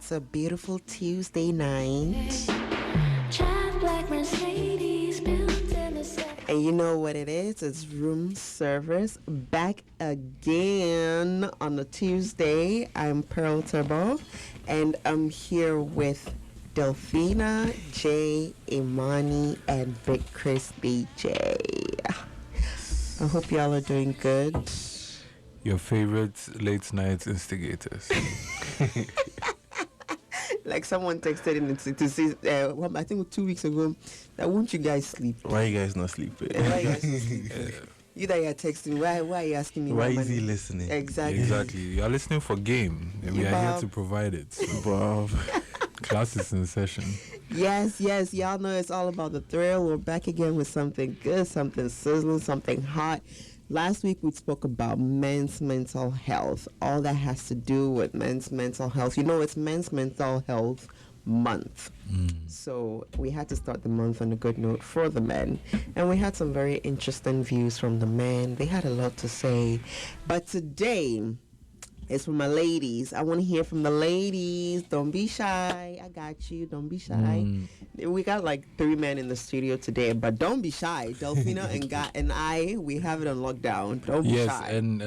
It's a beautiful Tuesday night. And you know what it is? It's room service back again on a Tuesday. I'm Pearl Turbo, and I'm here with Delphina, Jay, Imani, and Vic Chris DJ. I hope y'all are doing good. Your favorite late night instigators. Like someone texted in to say, I think 2 weeks ago, that won't you guys sleep? Why you guys not sleeping? Why you guys not sleeping? You that you're texting, why are you asking me? Why is he listening? Exactly. You are listening for game, and we are here to provide it. So. Class is in session. Yes. Y'all know it's all about the thrill. We're back again with something good, something sizzling, something hot. Last week we spoke about men's mental health. All that has to do with men's mental health. You know, it's Men's Mental Health Month. So we had to start the month on a good note for the men. And we had some very interesting views from the men. They had a lot to say. But today, it's for my ladies. I want to hear from the ladies. Don't be shy. I got you. Don't be shy. We got like 3 men in the studio today, but don't be shy. Delphina and I, we have it on lockdown. Don't be shy. Yes, and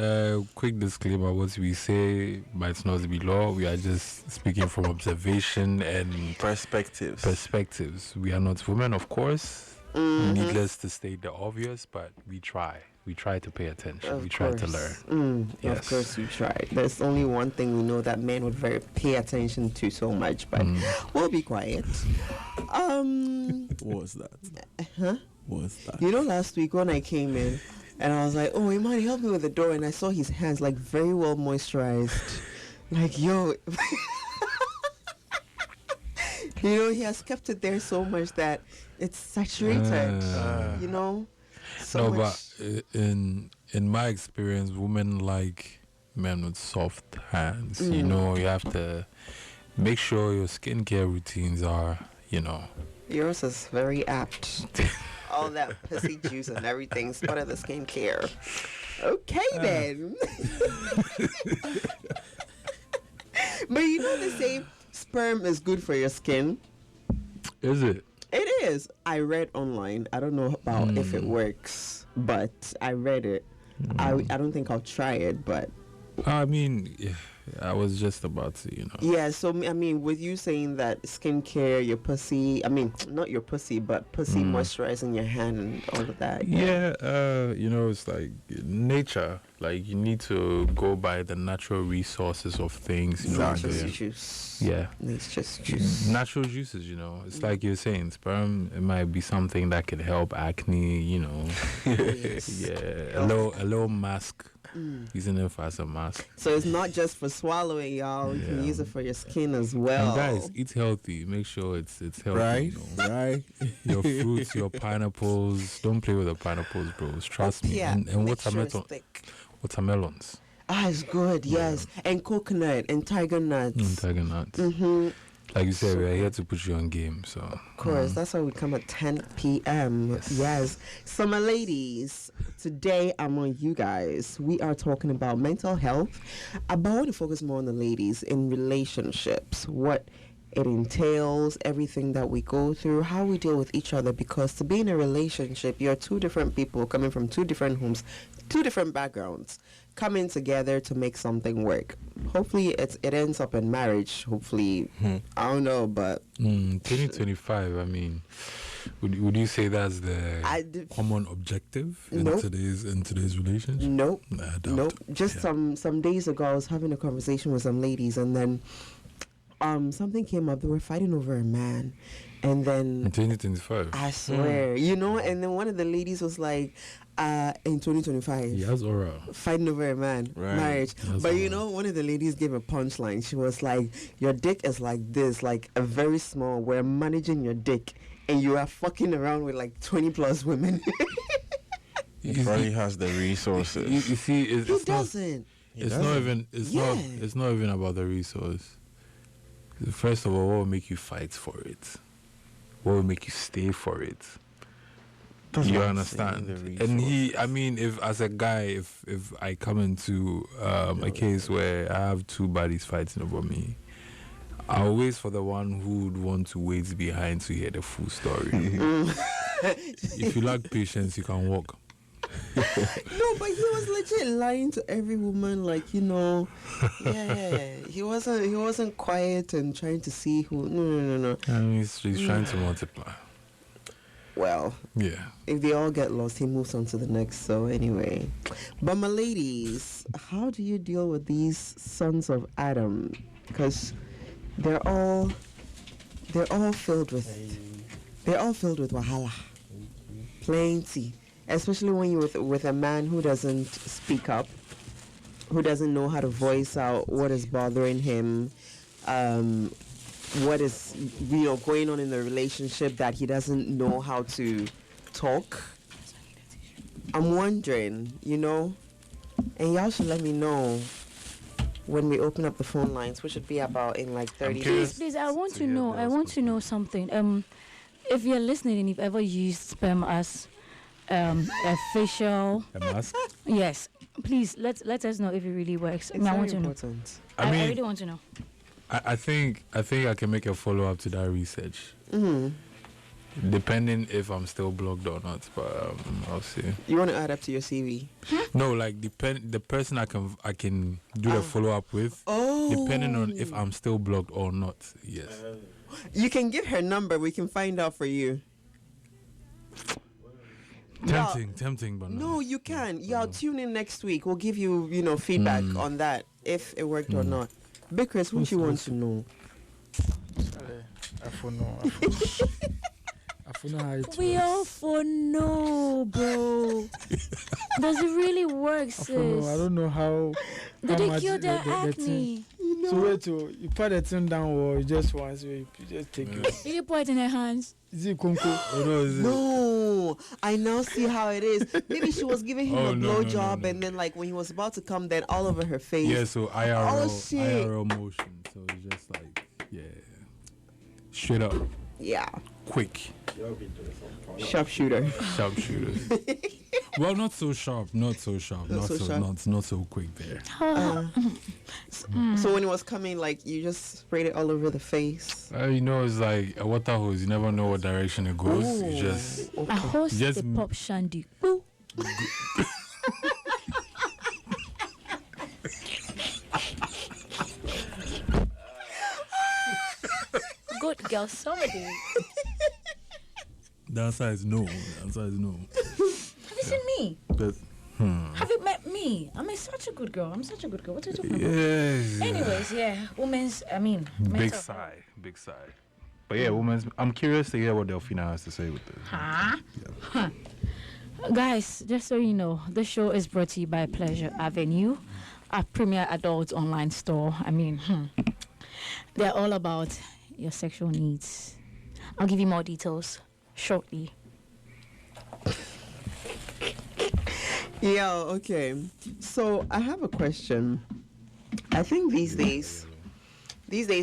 quick disclaimer, what we say might not be law. We are just speaking from observation and perspectives. We are not women, of course. Needless to state the obvious, but we try. We try to pay attention. We try to learn. Yes. Of course we try. There's only one thing we know that men would pay attention to so much, but we'll be quiet. What was that? Huh? What was that? You know, last week when I came in and I was like, oh, Imani, help me with the door, and I saw his hands like very well moisturized. Like, yo. You know, he has kept it there so much that it's saturated. You know? So no, much. But in my experience, women like men with soft hands. You know, you have to make sure your skincare routines are, Yours is very apt. All that pussy juice and everything's part of the skincare. Okay, then. But you know they say sperm is good for your skin. Is it? It is. I read online. I don't know about if it works, but I read it. I don't think I'll try it, but I mean, I was just about to, Yeah, so, I mean, with you saying that skincare, your pussy, I mean, not your pussy, but pussy moisturizing your hand and all of that. Yeah, it's like nature. Like, you need to go by the natural resources of things. Natural juice. Yeah. Nature's juice. Natural juices, It's like you're saying, sperm, it might be something that could help acne, Yes. Yeah, a little mask. Using it as a mask. So it's not just for swallowing, y'all. You can use it for your skin as well. And guys, eat healthy. Make sure it's healthy. Right, right. Your fruits, your pineapples. Don't play with the pineapples, bros. Trust me. Yeah, And watermelons. It's good, yes. And coconut and tiger nuts. Tiger nuts. Like you said, we're here to put you on game, so. Of course, that's why we come at 10 p.m. Yes. So, my ladies, today I'm on you guys. We are talking about mental health. But I want to focus more on the ladies in relationships. What it entails, everything that we go through, how we deal with each other. Because to be in a relationship, you're 2 different people coming from 2 different homes, 2 different backgrounds, coming together to make something work. Hopefully it ends up in marriage. Hopefully, I don't know, but 2025. I mean, would you say that's the common objective in today's relationship? Nope. Nah, I doubt nope. it. Just some days ago, I was having a conversation with some ladies, and then something came up. They were fighting over a man, and then in 2025. I swear, and then one of the ladies was like, in 2025. Yes, aura. Fighting over a man, marriage. Yes, but one of the ladies gave a punchline. She was like, your dick is like this, like a very small, we're managing your dick, and you are fucking around with like 20 plus women. He probably has the resources. You see, he doesn't. It's not even about the resource. First of all, what will make you fight for it? What will make you stay for it? You understand? And if as a guy, if I come into a case where I have 2 bodies fighting over me, I'll wait for the one who would want to wait behind to hear the full story. If you lack patience, you can walk. No, but he was legit lying to every woman, like, yeah. He wasn't quiet and trying to see who. No. I mean, he's trying to multiply. Well, yeah. If they all get lost, he moves on to the next. So anyway, but my ladies, how do you deal with these sons of Adam? Because they're all filled with wahala, plenty. Especially when you're with a man who doesn't speak up, who doesn't know how to voice out what is bothering him, what is going on in the relationship that he doesn't know how to talk. I'm wondering, and y'all should let me know when we open up the phone lines, which should be about in like 30 days. Please, I want to know something. If you're listening and you've ever used sperm as a facial mask? Yes. Please let us know if it really works. It's I want to important. know. I really want to know. I think I can make a follow up to that research. Depending if I'm still blocked or not, but I'll see. You want to add up to your CV? No, like the person I can do the follow up with. Depending on if I'm still blocked or not. Yes. You can give her number. We can find out for you. Tempting, but no, you can. Y'all tune in next week. We'll give you, feedback on that if it worked or not. Big Chris, what you want to know? We all for no, bro. Does it really work, sis? I don't know how. Did they cure their acne? So wait, you put the thing down or you just once you just take it. Did you put it in her hands? Is it Kunko? No, I now see how it is. Maybe she was giving him a blowjob and then like when he was about to come, then all over her face. Yeah, so IRL motion. So it's just like, yeah. Straight up. Yeah. Quick. Sharpshooter. Well, not so sharp. Not so quick there. So when it was coming, like you just sprayed it all over the face. It's like a water hose. You never know what direction it goes. Ooh. You just a hose the pop shandy. Ooh. Good girl, somebody. The answer is no. Have you seen me? Have you met me? I'm such a good girl. What are you talking about? Yes. Anyways, Big sigh. But yeah, women's. I'm curious to hear what Delphina has to say with this. Yeah. Guys, just so you know, the show is brought to you by Pleasure Avenue, a premier adult online store. They're all about your sexual needs. I'll give you more details shortly. Yeah, okay. So I have a question. I think these days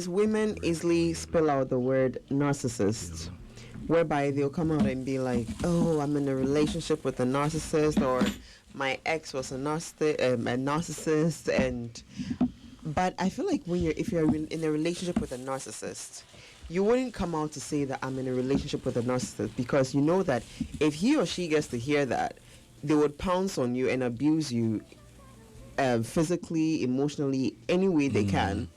women easily spell out the word narcissist, whereby they'll come out and be like, oh, I'm in a relationship with a narcissist, or my ex was a narcissist, but I feel like if you're in a relationship with a narcissist, you wouldn't come out to say that I'm in a relationship with a narcissist, because you know that if he or she gets to hear that, they would pounce on you and abuse you physically, emotionally, any way they can.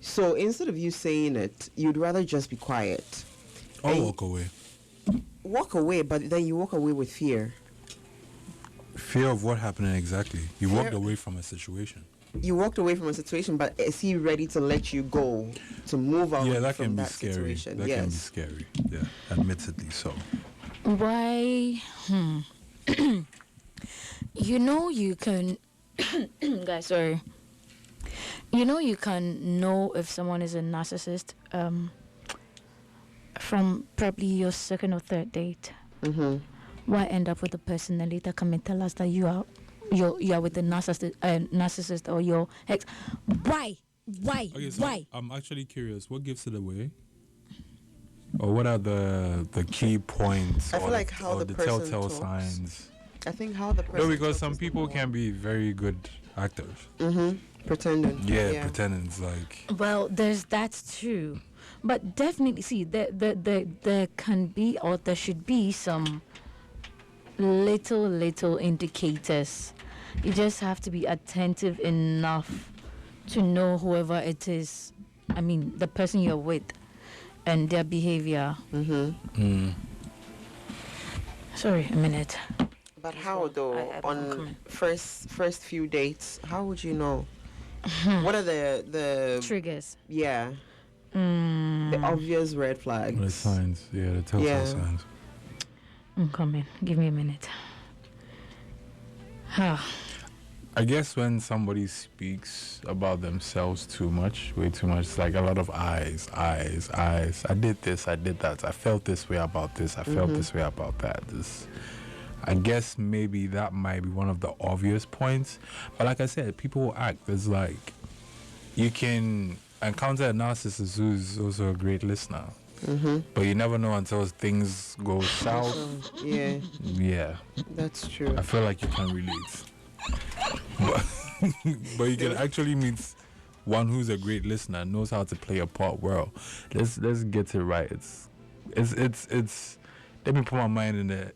So instead of you saying it, you'd rather just be quiet. Or walk away. Walk away, but then you walk away with fear. Fear of what happening exactly? You walked away from a situation. You walked away from a situation, but is he ready to let you go, to move on from that situation? That can be scary. Yeah, admittedly so. Why? You can... Guys, sorry. You can know if someone is a narcissist from probably your second or third date. Why end up with the person and later come and tell us that you are with the narcissist or your ex? Why? Okay, so Why? I'm actually curious. What gives it away? Or what are the key points? I feel like how the person telltale talks. signs. I think how the person. No, because talks some is people number can one. be very good actors. Pretending. Yeah, pretending. It's like, Well, there's that too, but definitely see there can be, or there should be, some little indicators. You just have to be attentive enough to know whoever it is. I mean, the person you're with and their behavior. Sorry, a minute. But how though? I On first few dates, how would you know? What are the Triggers. yeah, the obvious red flags? the signs. Yeah, the telltale signs. I'm coming. Give me a minute. I guess when somebody speaks about themselves too much, way too much, it's like a lot of eyes. I did this, I did that. I felt this way about this. I felt this way about that. I guess maybe that might be one of the obvious points. But like I said, people will act. It's like you can encounter a narcissist who's also a great listener. But you never know until things go south. Yeah, Yeah, that's true. I feel like you can relate. But you can actually meet one who's a great listener, knows how to play a part well. Let's get it right. It's let me put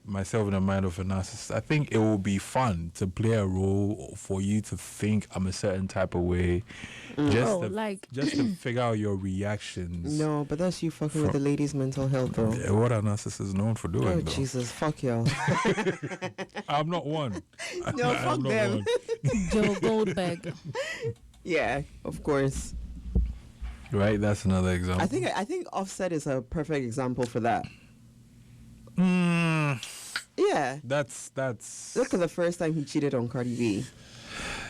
myself in the mind of a narcissist. I think it will be fun to play a role for you to think I'm a certain type of way, just to figure out your reactions. No, but that's you fucking with the ladies' mental health, bro. Yeah, what are narcissists known for doing? Oh though? Jesus, fuck y'all. I'm not one. No, fuck I'm not them. one. Joe Goldberg. Yeah, of course. Right, that's another example. I think Offset is a perfect example for that. Yeah. That's Look at the first time he cheated on Cardi B.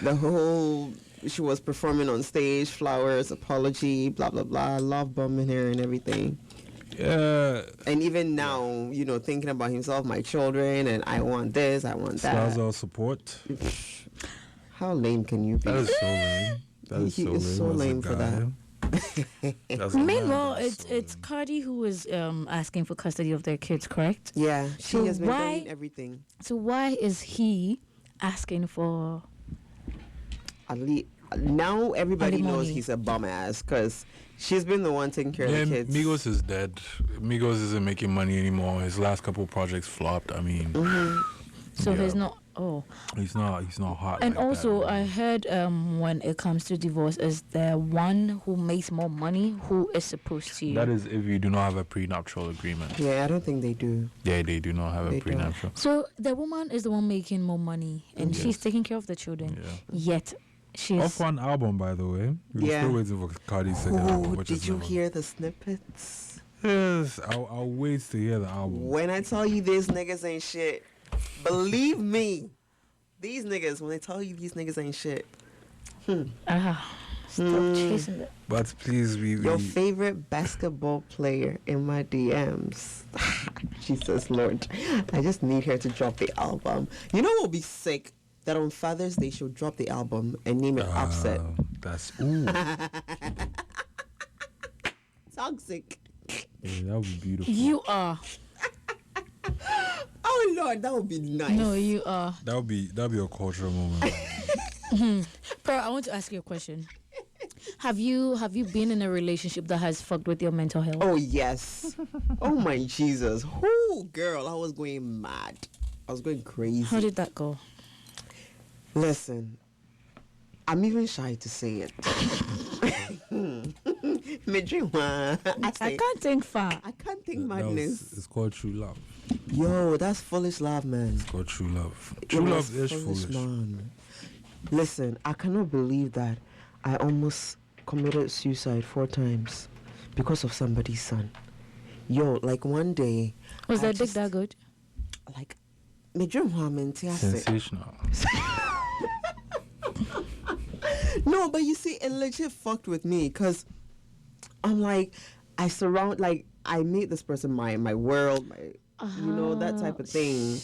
The whole, she was performing on stage, flowers, apology, blah blah blah, love bombing her and everything. yeah. And even now, you know, thinking about himself, my children, and I want this, I want that. Slazzo support. How lame can you be? That is so lame. That is He so is lame. so as a lame for that. guy. That's a man, Meanwhile, that is so it's lame. Cardi who is asking for custody of their kids, correct? Yeah, she So has been why- doing everything. So why is he asking for? At least now everybody knows Alimony. he's a bum ass because she's been the one taking care Yeah, of the kids. Migos is dead. Migos isn't making money anymore. His last couple projects flopped. I mean, So Yeah. he's not. Oh, he's not hot. and like also that, I heard when it comes to divorce, is the one who makes more money who is supposed to. that is if you do not have a prenuptial agreement. Yeah, I don't think they do. Yeah, they do not have They a don't. prenuptial. So the woman is the one making more money, and she's Yes. taking care of the children. Yeah. Yet she's. Off one album, by the way. We're Yeah. still waiting for Cardi's second album. Oh, Which did is you never- hear the snippets? Yes, I'll wait to hear the album. When I tell you these niggas ain't shit, believe me. These niggas, when they tell you these niggas ain't shit. Stop chasing the. But please, Your favorite basketball player in my DMs. Jesus Lord. I just need her to drop the album. You know what would be sick? That on Father's Day she'll drop the album and name it Offset. That's ooh. Toxic. Yeah, that would be beautiful. You are. Oh Lord, that would be nice. No, you are. That'd be a cultural moment. Pearl, I want to ask you a question. Have you been in a relationship that has fucked with your mental health? Oh yes. Oh my Jesus. Whoo, girl, I was going mad. I was going crazy. How did that go? Listen, I'm even shy to say it. I can't think far. I can't think That madness. it's called true love. Yo, that's foolish love, man. It's called true love. It True was love is foolish. man. Listen, I cannot believe that I almost committed suicide 4 times because of somebody's son. Yo, like one day, Was I that dick just- that good? like, me dream woman, Sensational. No, but you see, it legit fucked with me because I'm like, I made this person my world, you know, that type of thing.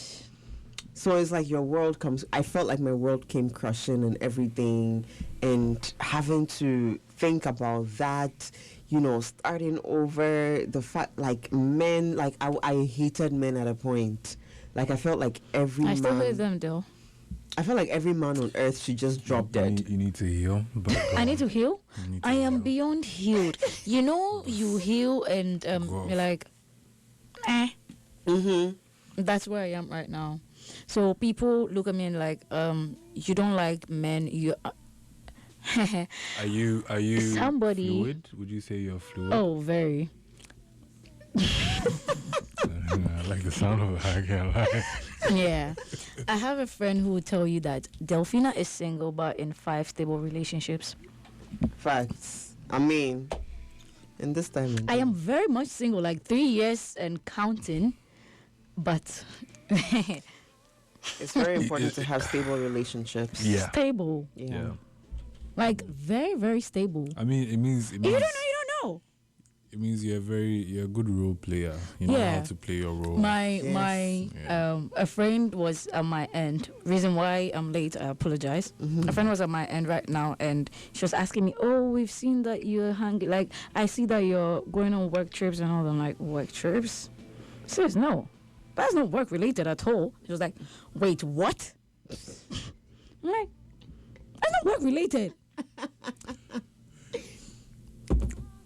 So it's like your world comes, I felt like my world came crushing and everything, and having to think about that, you know, starting over, the fact, like, men, like, I hated men at a point. Like, I felt like every I still man... hate them though. I feel like every man on earth should just drop dead. You need to heal. But I need to heal. need to I am heal. beyond healed. You know, you heal and Growth. you're like, eh. Mm-hmm. That's where I am right now. So people look at me and like, you don't like men. You. Are you Somebody- fluid? Would you say you're fluid? Oh, very. I like the sound of it. I can't lie. Yeah. I have a friend who will tell you that Delphina is single but in 5 stable relationships. Facts. I mean, in this time. I am very much single, like 3 years and counting, but It's very important to have stable relationships. Yeah. stable. Yeah. Like very, very stable. I mean, it means You don't know, you don't know. it means you're a good role player. You know Yeah. how to play your role. My a friend was at my end. Reason why I'm late, I apologize. A friend was at my end right now, and she was asking me, "Oh, we've seen that you're hanging. Like, I see that you're going on work trips and all." I'm like, "Work trips?" She says, "No, that's not work related at all." She was like, "Wait, what?" I'm like, "That's not work related."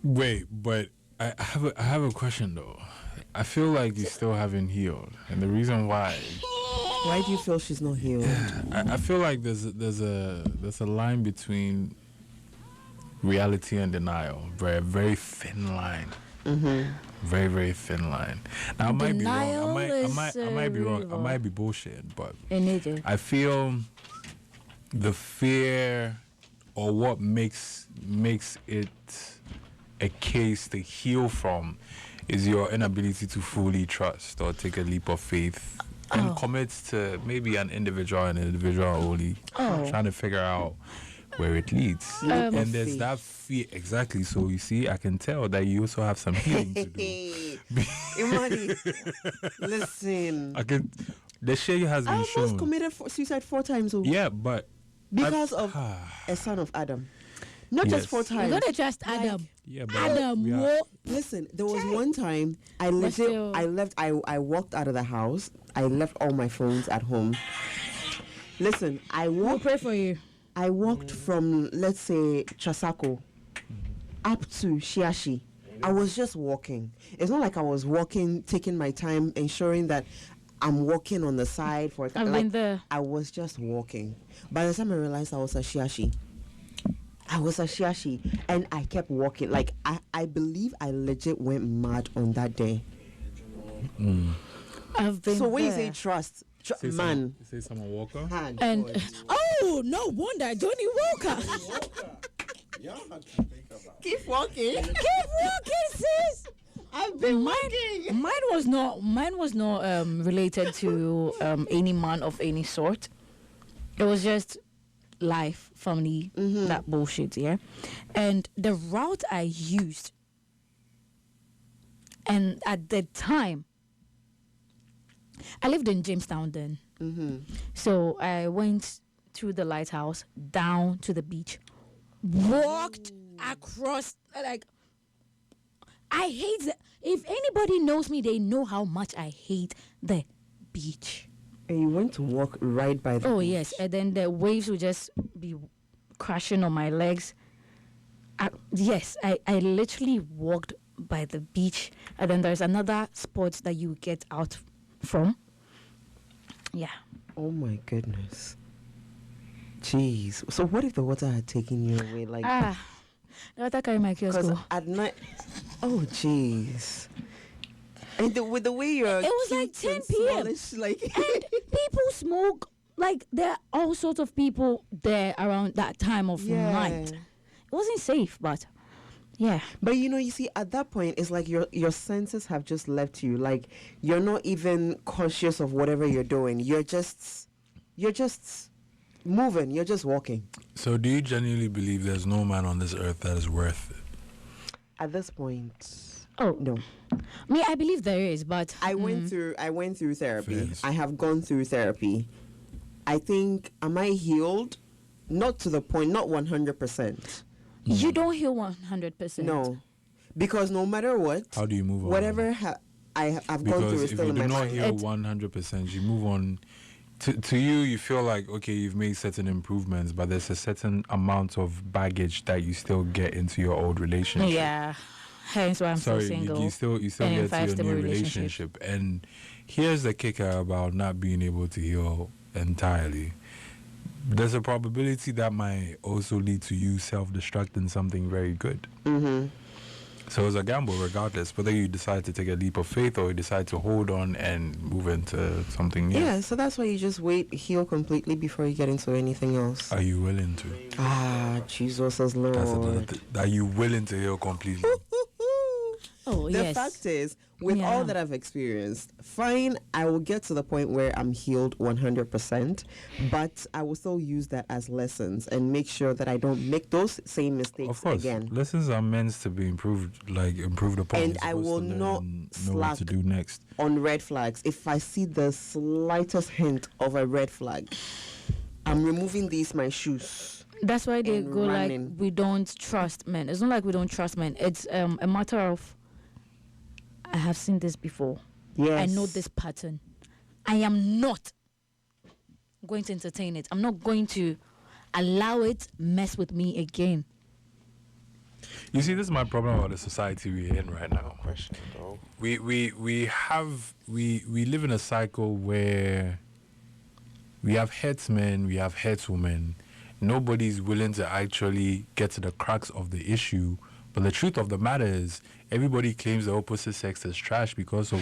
Wait, but I have a question though. I feel like you still haven't healed, and the reason why Why do you feel she's not healed? I feel like there's a line between reality and denial, very thin line. Very, very thin line. Now I might be wrong. Denial I might be wrong. I river. might be bullshit, but And it I feel the fear or what makes it a case to heal from is your inability to fully trust or take a leap of faith and commit to maybe an individual only, trying to figure out where it leads. And there's faith. that fear, exactly. So you see, I can tell that you also have some healing to do. Hey, Imani, listen. The shade has I been almost shown. committed suicide 4 times over Yeah, but because of a son of Adam. Not just Yes. 4 You times. gotta trust Like, Adam. yeah, but Adam, we are- what? Listen, there was one time I legit, still- I left, I walked out of the house. I left all my phones at home. Listen, We'll pray for you. I walked from, let's say, Chasako up to Shiashi. I was just walking. It's not like I was walking, taking my time, ensuring that I'm walking on the side for I've been there. I was just walking. By the time I realized I was at Shiashi, and I kept walking. Like, I believe I legit went mad on that day. I've been So when you there. say trust, Say man, say someone Walker. hand, And God. oh, no wonder Johnny Walker. Keep walking. Keep walking, sis. I've been walking. Mine was not related to any man of any sort. It was just life, family, that bullshit, yeah. And the route I used, and at the time, I lived in Jamestown then. So I went to the lighthouse, down to the beach, walked across, like, I hate the, if anybody knows me, they know how much I hate the beach. And you went to walk right by the Oh, beach. yes. And then the waves would just be crashing on my legs. I literally walked by the beach. And then there's another spot that you get out from. Yeah. Oh my goodness. Jeez. So what if the water had taken you away? Like, The water carry my because kiosk. at night. Oh jeez. And with the way you're. It was like cute 10 and p.m. smallish, like. And people smoke. Like, there are all sorts of people there around that time of night. It wasn't safe, but yeah. But you see, at that point, it's like your senses have just left you. Like, you're not even conscious of whatever you're doing. You're just moving. You're just walking. So do you genuinely believe there's no man on this earth that is worth it? At this point, Oh, no. me, I believe there is, but I went through therapy. Fairs. I have gone through therapy. I think, am I healed? Not to the point, not 100%. you don't heal 100%. No. Because no matter what, How do you move on? whatever I've gone through Because is if still you in do my not mind. heal 100%, you move on to you, you feel like, okay, you've made certain improvements, but there's a certain amount of baggage that you still get into your old relationship. Yeah. Hence why I'm still single. You still and get to your stable new relationship. And here's the kicker about not being able to heal entirely. There's a probability that might also lead to you self-destructing something very good. Mm-hmm. So it's a gamble regardless, whether you decide to take a leap of faith or you decide to hold on and move into something new. Yeah, so that's why you just heal completely before you get into anything else. Are you willing to? Jesus is Lord. That's another thing. Are you willing to heal completely? Oh, The yes. fact is, with all that I've experienced, fine, I will get to the point where I'm healed 100%, but I will still use that as lessons and make sure that I don't make those same mistakes Of course, again. lessons are meant to be improved upon. And You're I will supposed to not learn, know what to slack do next. on red flags. If I see the slightest hint of a red flag, I'm removing my shoes. That's why they and go running. like, we don't trust men. It's not like we don't trust men. It's a matter of, I have seen this before. Yes. I know this pattern. I am not going to entertain it. I'm not going to allow it mess with me again. You see, this is my problem about the society we're in right now. Question though. We live in a cycle where we have headsmen, we have headswomen. Nobody's willing to actually get to the crux of the issue. But the truth of the matter is, everybody claims the opposite sex is trash because of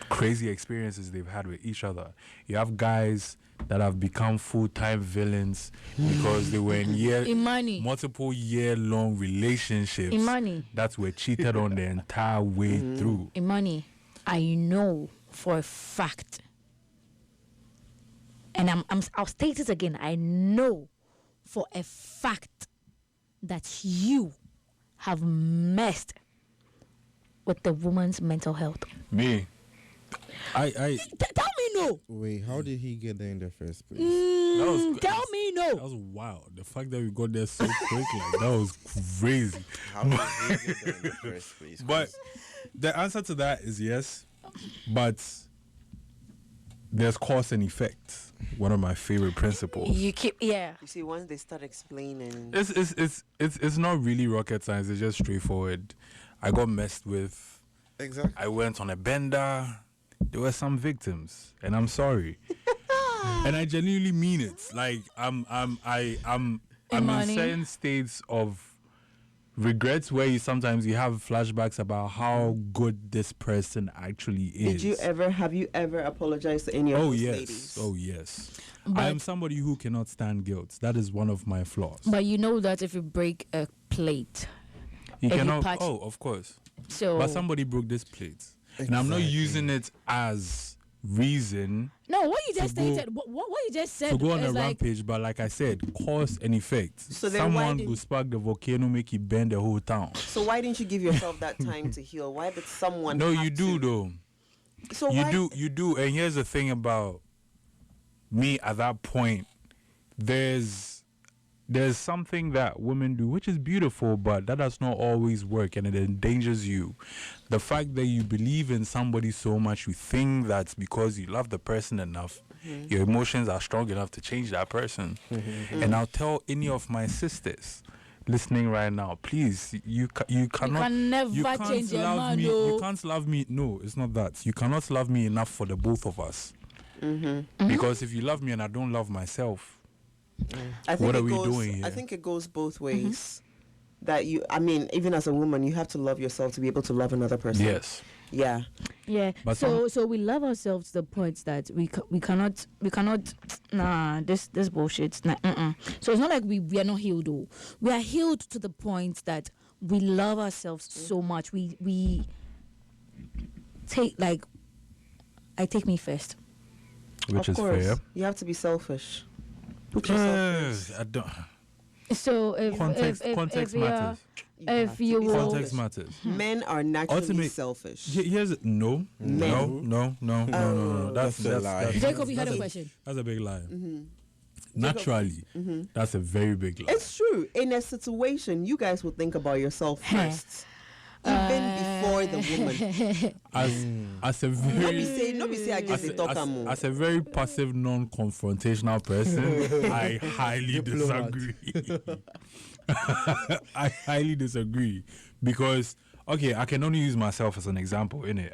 crazy experiences they've had with each other. You have guys that have become full-time villains because they were in multiple year-long relationships that were cheated on the entire way through. Imani, I know for a fact, and I'll state it again, I know for a fact that you have messed with the woman's mental health. Me, I tell me no. Wait, how did he get there in the first place? Tell me no. That was wild. The fact that we got there so quick, like that was crazy. How did he get there in the first place? But the answer to that is yes, but there's cause and effect. One of my favorite principles. You see, once they start explaining, It's not really rocket science. It's just straightforward. I got messed with. Exactly. I went on a bender. There were some victims, and I'm sorry. And I genuinely mean it. Like I'm in certain states of regrets where sometimes you have flashbacks about how good this person actually is. Have you ever apologized to any of those ladies? Oh yes. I am somebody who cannot stand guilt. That is one of my flaws. But you know that if you break a plate, you cannot. Oh, of course. So, but somebody broke this plate, and I'm not using it as reason. No, what you just stated, what you just said, to go on a like, rampage. But like I said, cause and effect. So someone who spark the volcano, make it bend the whole town. So why didn't you give yourself that time to heal? Why did someone? No, you do though. So you do. And here's the thing about me at that point. There's something that women do, which is beautiful, but that does not always work, and it endangers you. The fact that you believe in somebody so much, you think that's because you love the person enough, your emotions are strong enough to change that person. And I'll tell any of my sisters listening right now, please, you cannot. You can't change love me. No. You can't love me. No, it's not that. You cannot love me enough for the both of us. Because if you love me and I don't love myself, what are we doing here? I think it goes both ways. That even as a woman, you have to love yourself to be able to love another person. Yes. Yeah. Yeah. But so we love ourselves to the point that we cannot this bullshit. So it's not like we are not healed though. We are healed to the point that we love ourselves so much. We take I take me first. Which of is course, fair. you have to be selfish. Put yourself first. I don't. So if Context matters. If you will, Context matters. Men are naturally selfish. Here's no. That's a lie. Jacob, you had a question. That's a big lie. Naturally, that's a very big lie. It's true. In a situation, you guys will think about yourself first. Even before for the woman. As a No very be say I just talk am. as a very passive, non-confrontational person, I highly disagree. I highly disagree because okay, I can only use myself as an example. In it,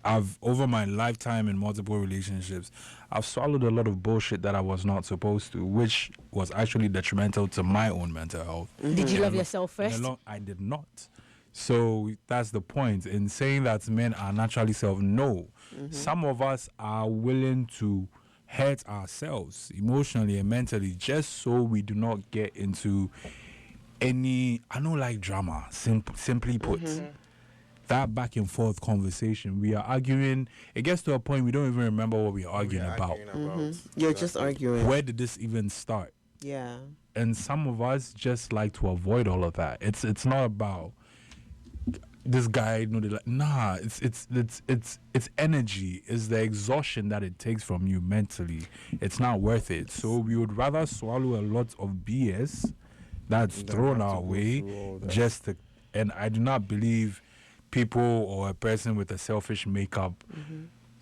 I've over my lifetime in multiple relationships, I've swallowed a lot of bullshit that I was not supposed to, which was actually detrimental to my own mental health. Did you love yourself first? I did not. So that's the point. In saying that men are naturally no. Some of us are willing to hurt ourselves emotionally and mentally just so we do not get into any, I don't like drama, simply put. That back and forth conversation. We are arguing. It gets to a point we don't even remember what we are arguing about. You're just arguing. Where did this even start? Yeah. And some of us just like to avoid all of that. It's not about this guy, you know, they're like, nah, it's energy. It's the exhaustion that it takes from you mentally. It's not worth it. So we would rather swallow a lot of BS that's thrown our way just to, and I do not believe people or a person with a selfish makeup,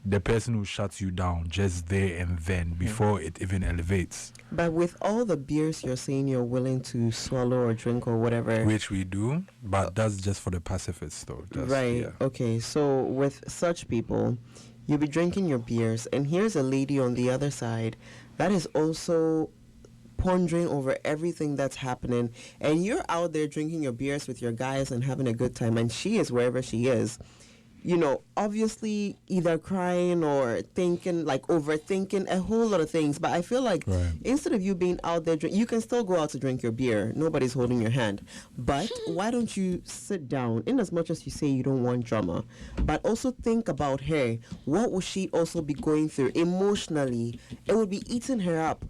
the person who shuts you down just there and then before it even elevates. But with all the beers you're saying you're willing to swallow or drink or whatever. Which we do, but that's just for the pacifists though. Right. Yeah. Okay. So with such people, you'll be drinking your beers, and here's a lady on the other side that is also pondering over everything that's happening, and you're out there drinking your beers with your guys and having a good time, and she is wherever she is, you know, obviously either crying or thinking, like overthinking a whole lot of things. But I feel like instead of you being out there, you can still go out to drink your beer. Nobody's holding your hand. But why don't you sit down, in as much as you say you don't want drama, but also think about her. What would she also be going through emotionally? It would be eating her up.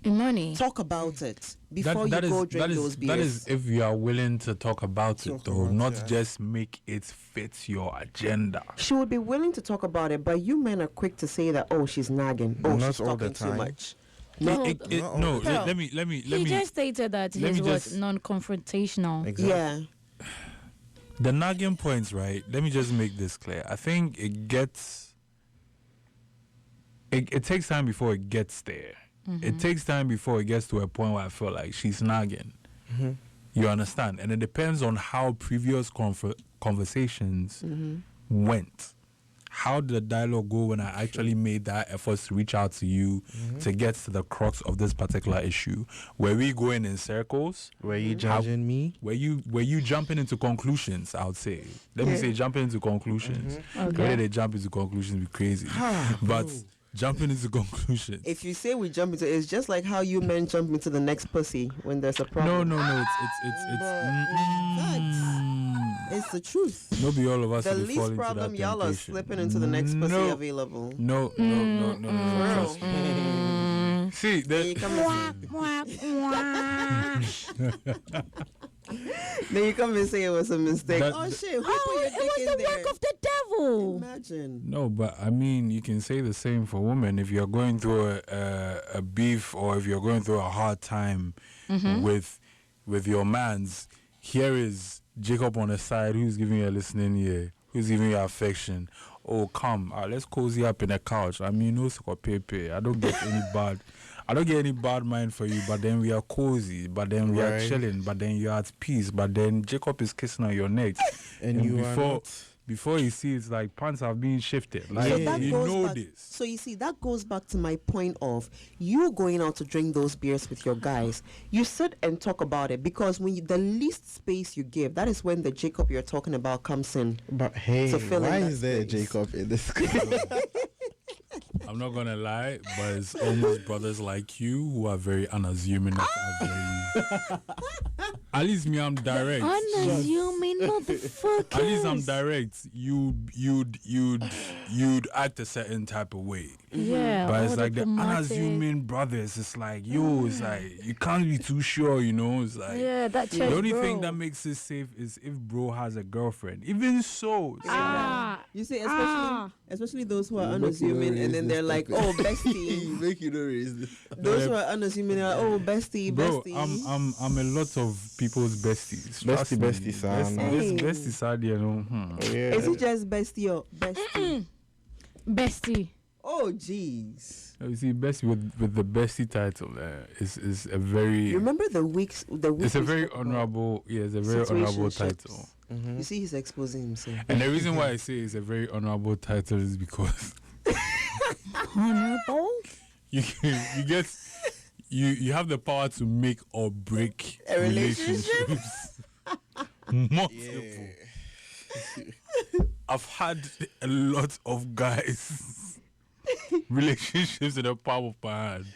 Money. Talk about it before you go drink those beers. That is if you are willing to talk about it, though, not just make it fit your agenda. She would be willing to talk about it, but you men are quick to say that, oh, she's nagging, oh, she's talking too much. No, let me. He just stated that his was non-confrontational. Exactly. Yeah. The nagging points, right? Let me just make this clear. I think it takes time before it gets there. It takes time before it gets to a point where I feel like she's nagging. You understand? And it depends on how previous conversations went. How did the dialogue go when I actually made that effort to reach out to you to get to the crux of this particular issue? Were we going in circles? Were you judging me? Were you jumping into conclusions, I would say. Let me say jumping into conclusions. Okay. Whether they jump into conclusions be crazy. But jumping into conclusions. If you say we jump into, it's just like how you men jump into the next pussy when there's a problem. No. It's the truth. No, be all of us. The will fall least into problem, that y'all are temptation. slipping into the next pussy available. No. Trust me. See, Then you come and say it was a mistake. Oh shit! Who put your It dick was in the there? work of the devil. Imagine. No, but I mean, you can say the same for women. If you're going through a beef or if you're going through a hard time with your mans, here is Jacob on the side who's giving you a listening ear, who's giving you affection. Oh, come, let's cozy up in a couch. I mean, no pepe. I don't get any bad mind for you, but then we are cozy, but then we are chilling, but then you're at peace, but then Jacob is kissing on your neck. And you are not. Before you see, it's like pants have been shifted. Like, So that you goes know back, this. So you see, that goes back to my point of you going out to drink those beers with your guys. You sit and talk about it, because when the least space you give, that is when the Jacob you're talking about comes in. But hey, To fill in why that is there a space. Jacob in this? I'm not gonna lie, but it's almost brothers like you who are very unassuming. At least me, I'm direct. Unassuming motherfucker. At least I'm direct. You'd act a certain type of way. Yeah. But it's all like the diplomatic. unassuming brothers. It's like, yo, it's like you can't be too sure, you know. It's like Yeah, that the chest, only bro. thing that makes it safe is if bro has a girlfriend. Even so, it's like, You see, Ah. especially those who are Make you unassuming, know and then they're this like, topic. "Oh, bestie." Make you know raise this. Those who are unassuming are, "Oh, bestie, Bro, bestie." I'm a lot of people's besties. Trust Bestie, me. bestie, son. Bestie, sad, you know. Oh, yeah. Is it just bestie or bestie? Bestie. Oh, jeez. You see, bestie with the bestie title is a very. You remember the weeks? It's a we very spoke about honorable. Yeah, it's a very honorable title. You see, he's exposing himself. And the reason why I say it's a very honorable title is because Honorable. you have the power to make or break A relationship? relationships. Multiple. I've had a lot of guys relationships in the palm of my hand.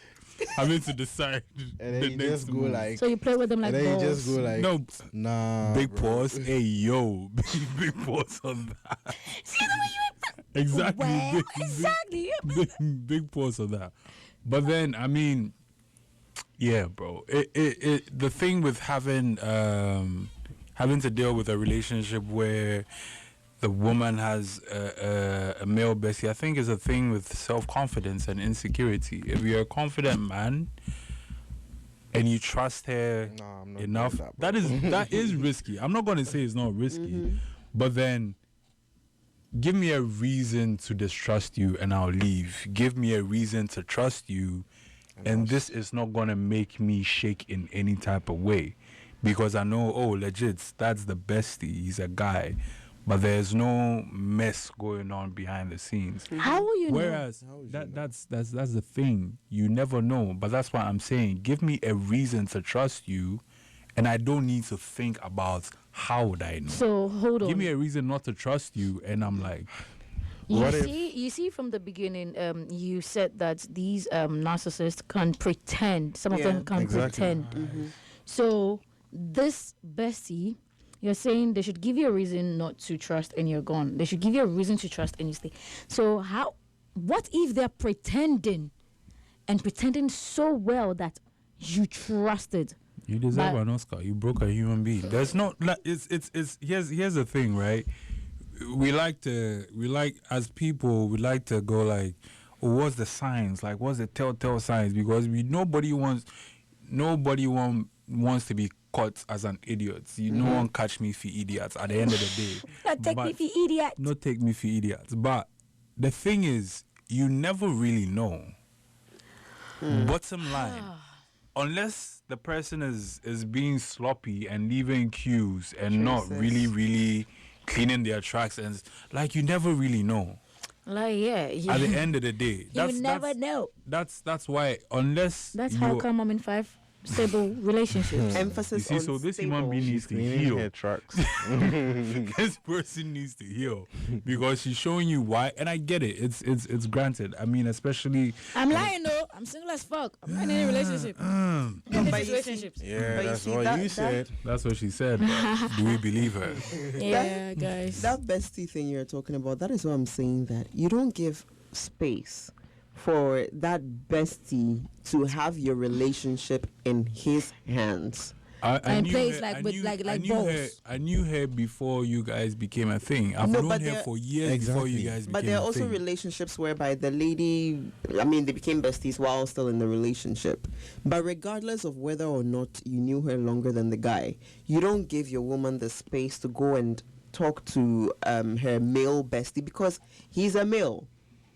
Having to decide And then the you next just go move. like, So you play with them like and then balls. you just go like, No, nah. big bro. pause. Hey yo, big pause on that. See the way you Exactly. Well, exactly. Big pause on that. But then, I mean, yeah, bro. The thing with having to deal with a relationship where the woman has a male bestie, I think is a thing with self-confidence and insecurity. If you're a confident man and you trust her Nah, I'm not enough, doing that, bro. that is risky. I'm not going to say it's not risky, but then give me a reason to distrust you and I'll leave. Give me a reason to trust you, and this is not going to make me shake in any type of way, because I know, oh, legit, that's the bestie. He's a guy. But there's no mess going on behind the scenes. How will you know? Whereas that's the thing. You never know. But that's why I'm saying, give me a reason to trust you, and I don't need to think about how would I know. So hold on. Give me a reason not to trust you, and I'm like, You see, from the beginning, you said that these narcissists can pretend. Some of Yeah, them can exactly. pretend. So this bestie, you're saying they should give you a reason not to trust and you're gone. They should give you a reason to trust and you stay. So what if they're pretending and pretending so well that you trusted? you deserve But- an Oscar. You broke a human being. There's no. It's here's the thing, right? We like as people, we like to go like, oh, what's the signs? Like, what's the telltale signs? Because nobody wants to be caught as an idiot. No one catch me for idiots at the end of the day. Not take me But- for idiot. Not take me for idiots. But the thing is, you never really know. Bottom line, unless the person is being sloppy and leaving cues and not Jesus. really cleaning their tracks, and like, you never really know. Like, yeah. At the end of the day, you never know. That's why, unless That's how come I'm in 5 stable relationships. you Emphasis see, on so this stable. human being needs to Cleaning heal. hair tracks. This person needs to heal because she's showing you why, and I get it. It's granted. I mean, especially I'm lying though. I'm single as fuck. I'm not in any relationship. I'm in but you see- relationships. Yeah, But you that's see, what that- you that- said. that's what she said. But do we believe her? Yeah, guys. That bestie thing you're talking about, that is what I'm saying, that you don't give space for that bestie to have your relationship in his hands. And knew plays her- like I with- knew- like I knew her. balls. I knew her before you guys became a thing. I've No, known but her there- for years before you Exactly. guys became But there are a also thing. relationships whereby the lady, they became besties while still in the relationship. But regardless of whether or not you knew her longer than the guy, you don't give your woman the space to go and talk to her male bestie, because he's a male.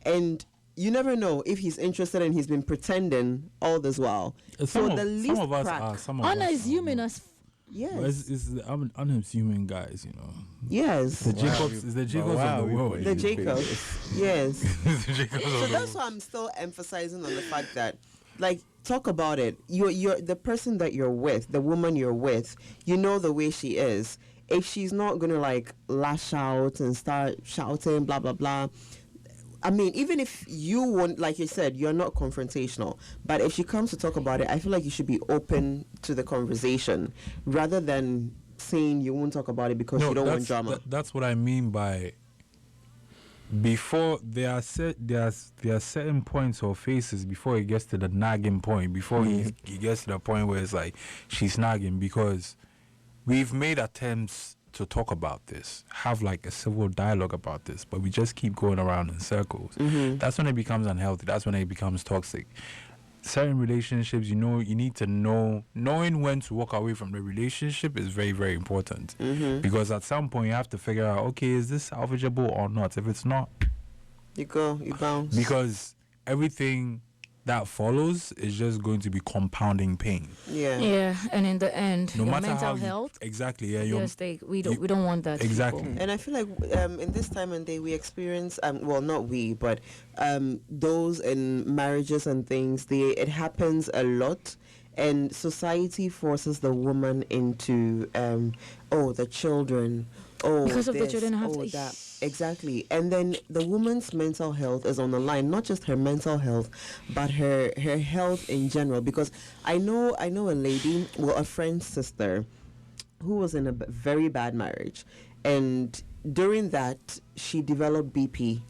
And you never know if he's interested and he's been pretending all this while. Some So the least of us crack. are. Some of us are. Unassuming as Yes. But it's the unassuming guys, you know. Yes. The Jacobs is the Jacobs wow, of the we world. put The it- Jacobs. Yes. The Jacobs So of the that's world. why I'm still emphasizing on the fact that, like, talk about it. You're the person that you're with, the woman you're with, you know the way she is. If she's not gonna like lash out and start shouting, blah blah blah. I mean, even if you want, like you said, you're not confrontational. But if she comes to talk about it, I feel like you should be open to the conversation rather than saying you won't talk about it because you don't want drama. That's what I mean by before there are certain points or phases before it gets to the nagging point, before he gets to the point where it's like she's nagging, because we've made attempts to talk about this, have like a civil dialogue about this, but we just keep going around in circles. That's when it becomes unhealthy. That's when it becomes toxic. Certain relationships, you need to knowing when to walk away from the relationship is very, very important. Because at some point you have to figure out, okay, is this salvageable or not? If it's not, you bounce. Because everything that follows is just going to be compounding pain. Yeah, and in the end, no your matter mental how health. Exactly. Yeah. We don't want that. Exactly. People. And I feel like in this time and day we experience well, not we, but those in marriages and things, it happens a lot. And society forces the woman into the children, because of the this, children have that. Exactly. And then the woman's mental health is on the line, not just her mental health, but her health in general. Because I know a lady, a friend's sister, who was in a very bad marriage, and during that she developed BP.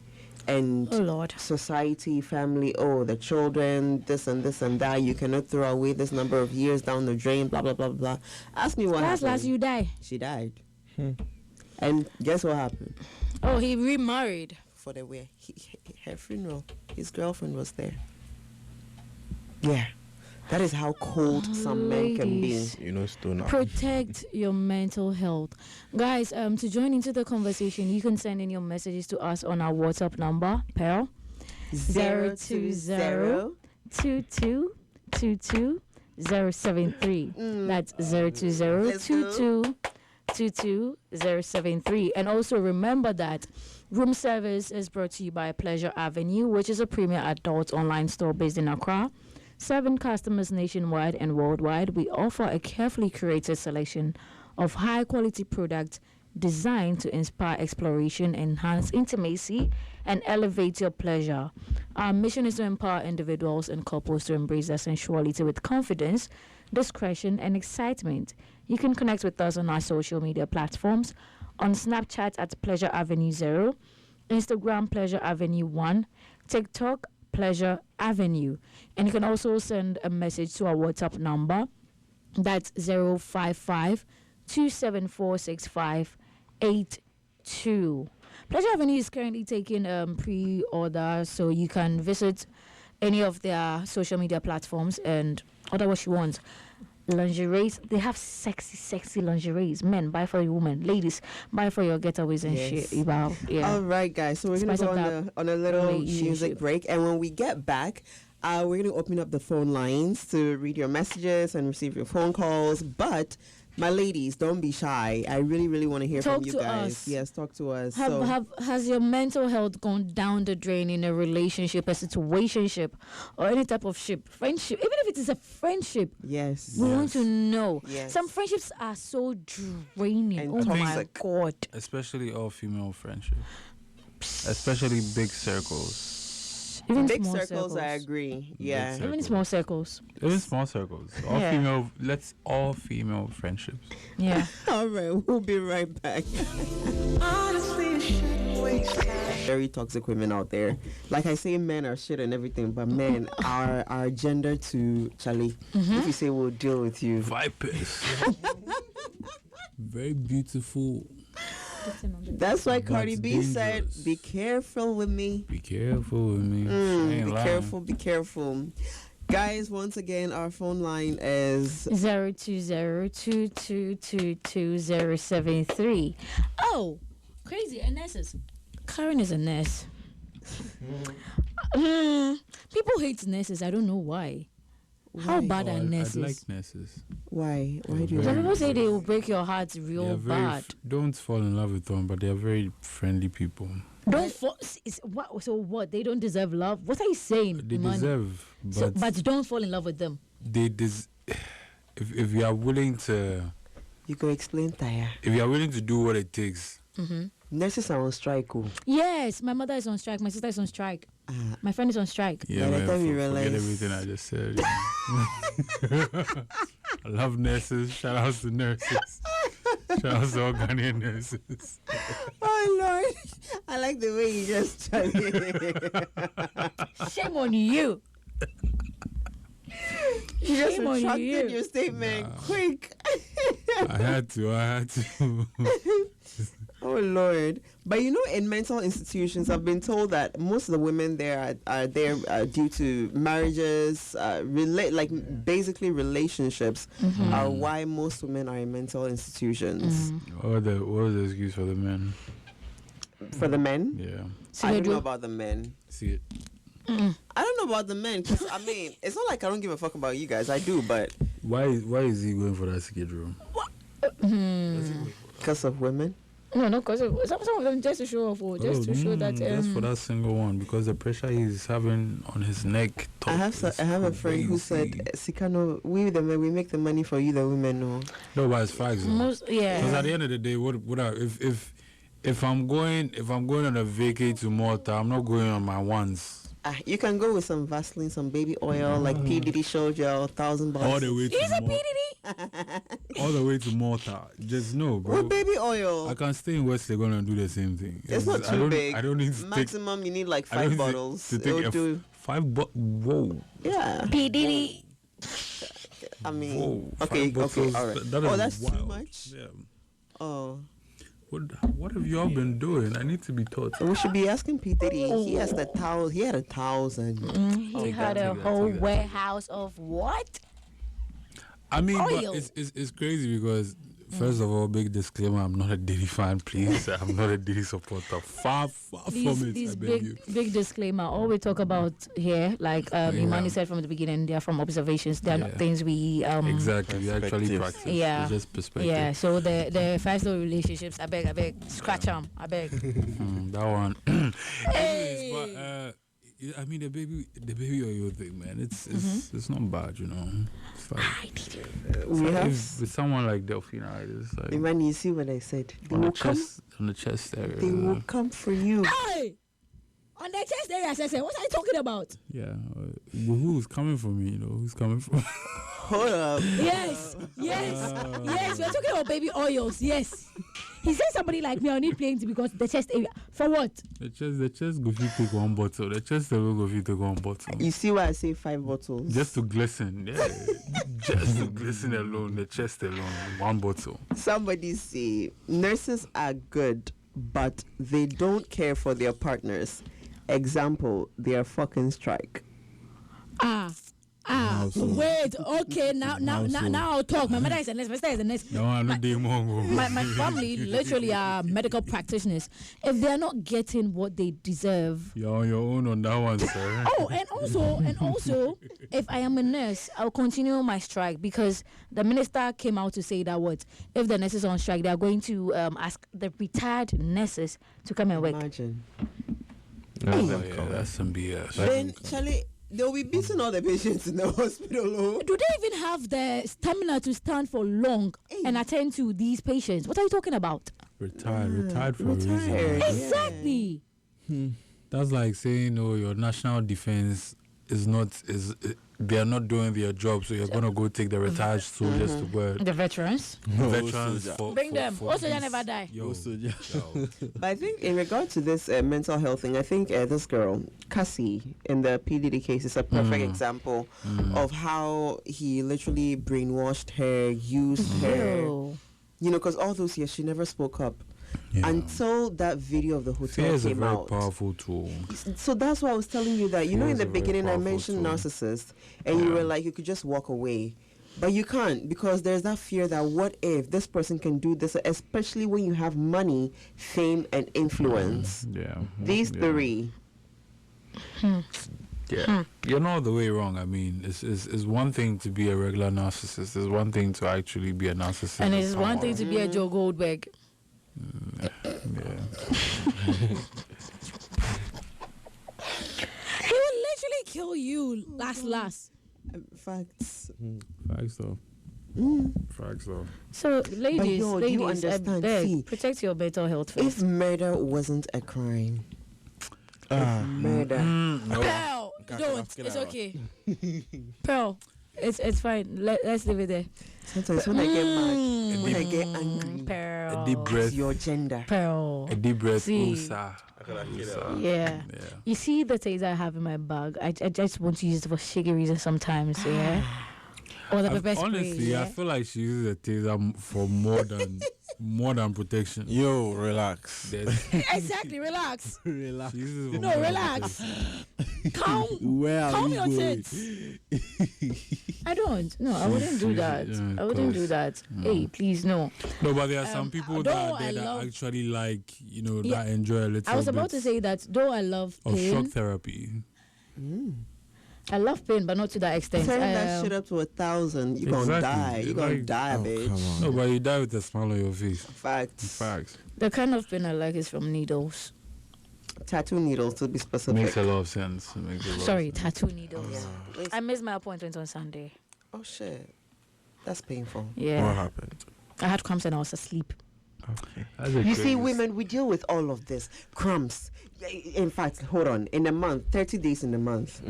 And society, family, the children, this and this and that, you cannot throw away this number of years down the drain, blah, blah, blah, blah. Ask me what happened. Last, you die. She died. And guess what happened? Oh, he remarried. For the way. Her funeral, his girlfriend was there. Yeah. That is how cold some men can be. Still Protect your mental health. Guys, to join into the conversation, you can send in your messages to us on our WhatsApp number, Pearl. 020-2222-073. That's 020-2222-073. And also remember that room service is brought to you by Pleasure Avenue, which is a premier adult online store based in Accra. 7 customers nationwide and worldwide. We offer a carefully curated selection of high-quality products designed to inspire exploration, enhance intimacy, and elevate your pleasure. Our mission is to empower individuals and couples to embrace their sensuality with confidence, discretion, and excitement. You can connect with us on our social media platforms, on Snapchat at Pleasure Avenue 0, Instagram Pleasure Avenue 1, TikTok Pleasure Avenue. And you can also send a message to our WhatsApp number. That's 055-274-6582. Pleasure Avenue is currently taking pre-order, so you can visit any of their social media platforms and order what you want. Lingeries, they have sexy lingeries. Men, buy for your woman. Ladies, buy for your getaways and shit. Yeah. All right, guys. So we're going to go on a little music break. And when we get back, we're going to open up the phone lines to read your messages and receive your phone calls. But my ladies, don't be shy. I really, really want to hear from you guys. Us. Yes, talk to us. Has your mental health gone down the drain in a relationship, a situationship, or any type of friendship? Even if it is a friendship. Yes. We want to know. Yes. Some friendships are so draining. And my God. Especially all female friendship. Especially big circles. Even big small circles, I agree. Yeah. Even small circles. Even small circles. All female. Let's all female friendships. Yeah. All right, we'll be right back. Very toxic women out there. Like I say, men are shit and everything, but men are gender to Charlie. If you say we'll deal with you, Vipers. Very beautiful. That's why Cardi B said, "Be careful with me. Be careful with me. Be careful." Guys, once again, our phone line is 020-2222-073. Oh, crazy! A nurse. Karen is a nurse. People hate nurses. I don't know why. How bad are nurses? I like nurses. Why? Why do you? Some people say they will break your heart real bad. Don't fall in love with them, but they are very friendly people. Don't fall. What? So what? They don't deserve love. What are you saying? They deserve, but don't fall in love with them. If you are willing to, you can explain, Taya. If you are willing to do what it takes. Nurses are on strike. Yes, my mother is on strike. My sister is on strike. My friend is on strike. Yeah, man, forget everything I just said. I love nurses. Shout out to nurses. Shout out to all Ghanaian nurses. Oh, Lord. I like the way you just tell it. Shame on you. You just Shame on retracted you. your statement quick. I had to. Oh Lord! But you know, in mental institutions, I've been told that most of the women there are there due to marriages, basically relationships are why most women are in mental institutions. What was the excuse for the men? For the men, Yeah. So I they don't know do. about the men. See it. I don't know about the men because I mean, it's not like I don't give a fuck about you guys. I do, but Why is he going for that skid room? because of women. No, because some of them just to show off, just to show that. Just for that single one, because the pressure he's having on his neck. I have a friend who said, "Sikano, we the men, we make the money for you, the women." No, No, but it's facts. Though. Yeah. Because at the end of the day, if I'm going on a vacay to Malta, I'm not going on my ones. You can go with some Vaseline, some baby oil, like P Diddy showed you, $1,000. All the way to He's a Malta. PDD. All the way to Malta. Just no, bro. With baby oil. I can stay in West Legon and do the same thing. It's not too big. I don't need to Maximum, you need like I don't 5 need bottles. to take It'll do. 5 Whoa. Yeah. PDD. I mean, Whoa. okay, 5 bottles, all right. that is That's too wild. much. Yeah. Oh, What have y'all been doing? I need to be taught. we should be asking P Diddy. He has the 1,000. He had 1,000. He had a whole warehouse of what? I mean, but Oil. it's crazy because first of all, big disclaimer: I'm not a Diddy fan, please. I'm not a Diddy supporter. Far from it. These I beg you. big disclaimer. All we talk about here, like Imani said from the beginning, they are from observations. They are not Yeah. things we Exactly, we actually Perspective. practice. Yeah. It's just perspective. Yeah, so the 5-star relationships, I beg, scratch them, I beg. That one. Hey. Anyways, but I mean the baby oil thing, man. It's not bad, you know. It's like, We have. with someone like Delphina, it's like Man, you see what I said? They on the will come. chest area. They will come for you. Hey! On the chest area, I said, what are you talking about? Yeah. Who's coming for me? You know who's coming for me? Hold up. Yes, we're talking about baby oils, yes. He said somebody like me, I need plenty because the chest area. For what? The chest go fit take one bottle. The chest alone go fit take one bottle. You see why I say 5 bottles? Just to glisten, yeah. Just to glisten alone, the chest alone, one bottle. Somebody say nurses are good, but they don't care for their partners. Example, they are fucking strike. Wait, okay, now I'll talk. My mother is a nurse, my sister is a nurse. No, I'm not doing more. My family literally are medical practitioners. If they're not getting what they deserve. You're on your own on that one, sir. Oh, and also, if I am a nurse, I'll continue my strike because the minister came out to say that if the nurses are on strike, they are going to ask the retired nurses to come and work. Imagine. Yeah, that's some BS. Then, Charlie, they'll be beating all the patients in the hospital. Oh. Do they even have the stamina to stand for long and attend to these patients? What are you talking about? Retired for a reason. Retired. Exactly. That's like saying, your national defense they are not doing their job, so you're gonna go take the retired soldiers to work. The veterans. Veterans Bring them. Also, they never die. Yo. But I think in regard to this mental health thing, I think this girl, Cassie, in the PDD case is a perfect example of how he literally brainwashed her, used her. Ew. You know, because all those years she never spoke up. Yeah. Until that video of the hotel Fear is a came very out. powerful tool. So that's why I was telling you that, you know, Fear in is the a very beginning I powerful mentioned tool. narcissists, and you were like, you could just walk away. But you can't, because there's that fear that what if this person can do this, especially when you have money, fame, and influence. Yeah. These yeah. 3. Yeah. You're not the way wrong. I mean, it's one thing to be a regular narcissist. It's one thing to actually be a narcissist. And of it's one thing someone. to be a Joe Goldberg. Yeah. He will literally kill you last. Facts. Facts though. Facts though. So, ladies, yo, do you I understand? beg, See, protect your mental health first. If murder wasn't a crime, murder. No. Pearl, don't. It's okay. Pearl, it's fine. Let's leave it there. Sometimes when I get mad, when I get angry, Pearl. A deep breath. it's your gender. Pearl. A deep breath. See. Usa. Yeah. You see the things I have in my bag. I just want to use it for shiggeries sometimes. Yeah. Or the pepper spray. Honestly, I feel like she uses a taser for more than protection. Yo, relax. Exactly. Relax. Relax. She uses it for No, more than relax. protection. Calm your tits. I don't. No, I wouldn't do that. I wouldn't do that. Hey, please, no. No, but there are some people that actually like, that enjoy a little. I was about to say that though I love of pain, shock therapy. I love pain, but not to that extent. Turn that shit up to 1,000. You're gonna die. You're gonna die, bitch. No, but you die with a smile on your face. Facts. The kind of pain I like is from needles. Tattoo needles, to be specific. Makes a lot of sense. Tattoo needles. I missed my appointment on Sunday. Oh shit, that's painful. Yeah. What happened? I had cramps and I was asleep. Okay. You see, women, we deal with all of this. Cramps. In fact, hold on. In a month, 30 days in a month,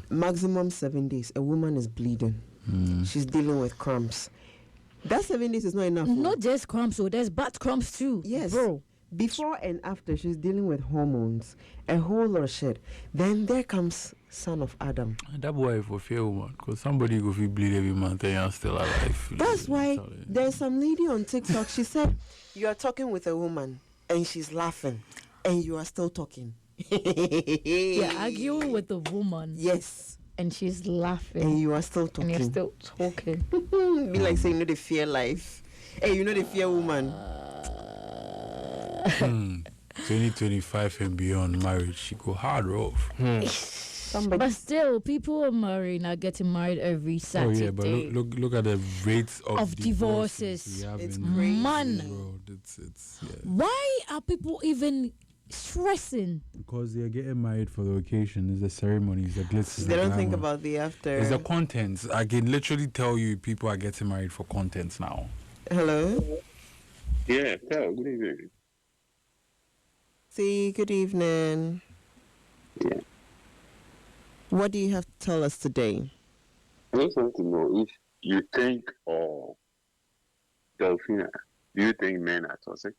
maximum 7 days, a woman is bleeding. She's dealing with cramps. That 7 days is not enough. Not just cramps, so there's bad cramps too. Yes. Bro. Before and after, she's dealing with hormones, a whole lot of shit. Then there comes son of Adam. That boy for fear woman, because somebody go feel bleed every month and you're still alive. That's why there's some lady on TikTok. She said, you are talking with a woman and she's laughing and you are still talking. You're arguing with the woman. Yes. And she's laughing. And you are still talking. And you're still talking. Be like saying, they fear life. Hey, they fear woman. 2025 and beyond marriage, she go hard rough. But still, people are marrying, are getting married every Saturday. Oh yeah, but look at the rates of divorces. It's crazy. Man. Why are people even stressing? Because they're getting married for the occasion. It's the ceremonies, the glitz. They don't think about the after. It's the contents. I can literally tell you people are getting married for contents now. Hello? Yeah, good evening. See, good evening. Yeah. What do you have to tell us today? I just want to know if you think, Delphina, do you think men are toxic?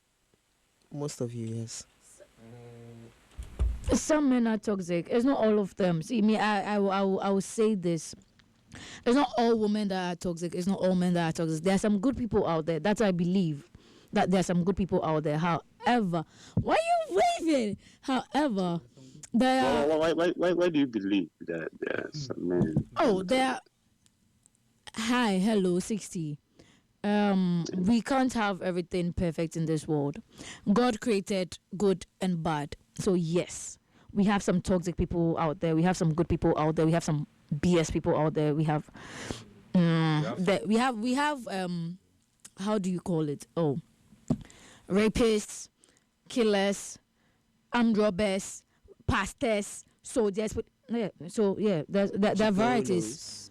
Most of you, yes. Some men are toxic. It's not all of them. See, me, I will say this. It's not all women that are toxic. It's not all men that are toxic. There are some good people out there. That's I believe. That there are some good people out there. However, why are you waving? However, there are... Why do you believe that there are some men? Oh, there are... Hi, hello, 60. We can't have everything perfect in this world. God created good and bad. So yes, we have some toxic people out there. We have some good people out there. We have some BS people out there. We have... we have how do you call it? Oh, rapists, killers, armed robbers, pastors, soldiers. So yeah, there are varieties.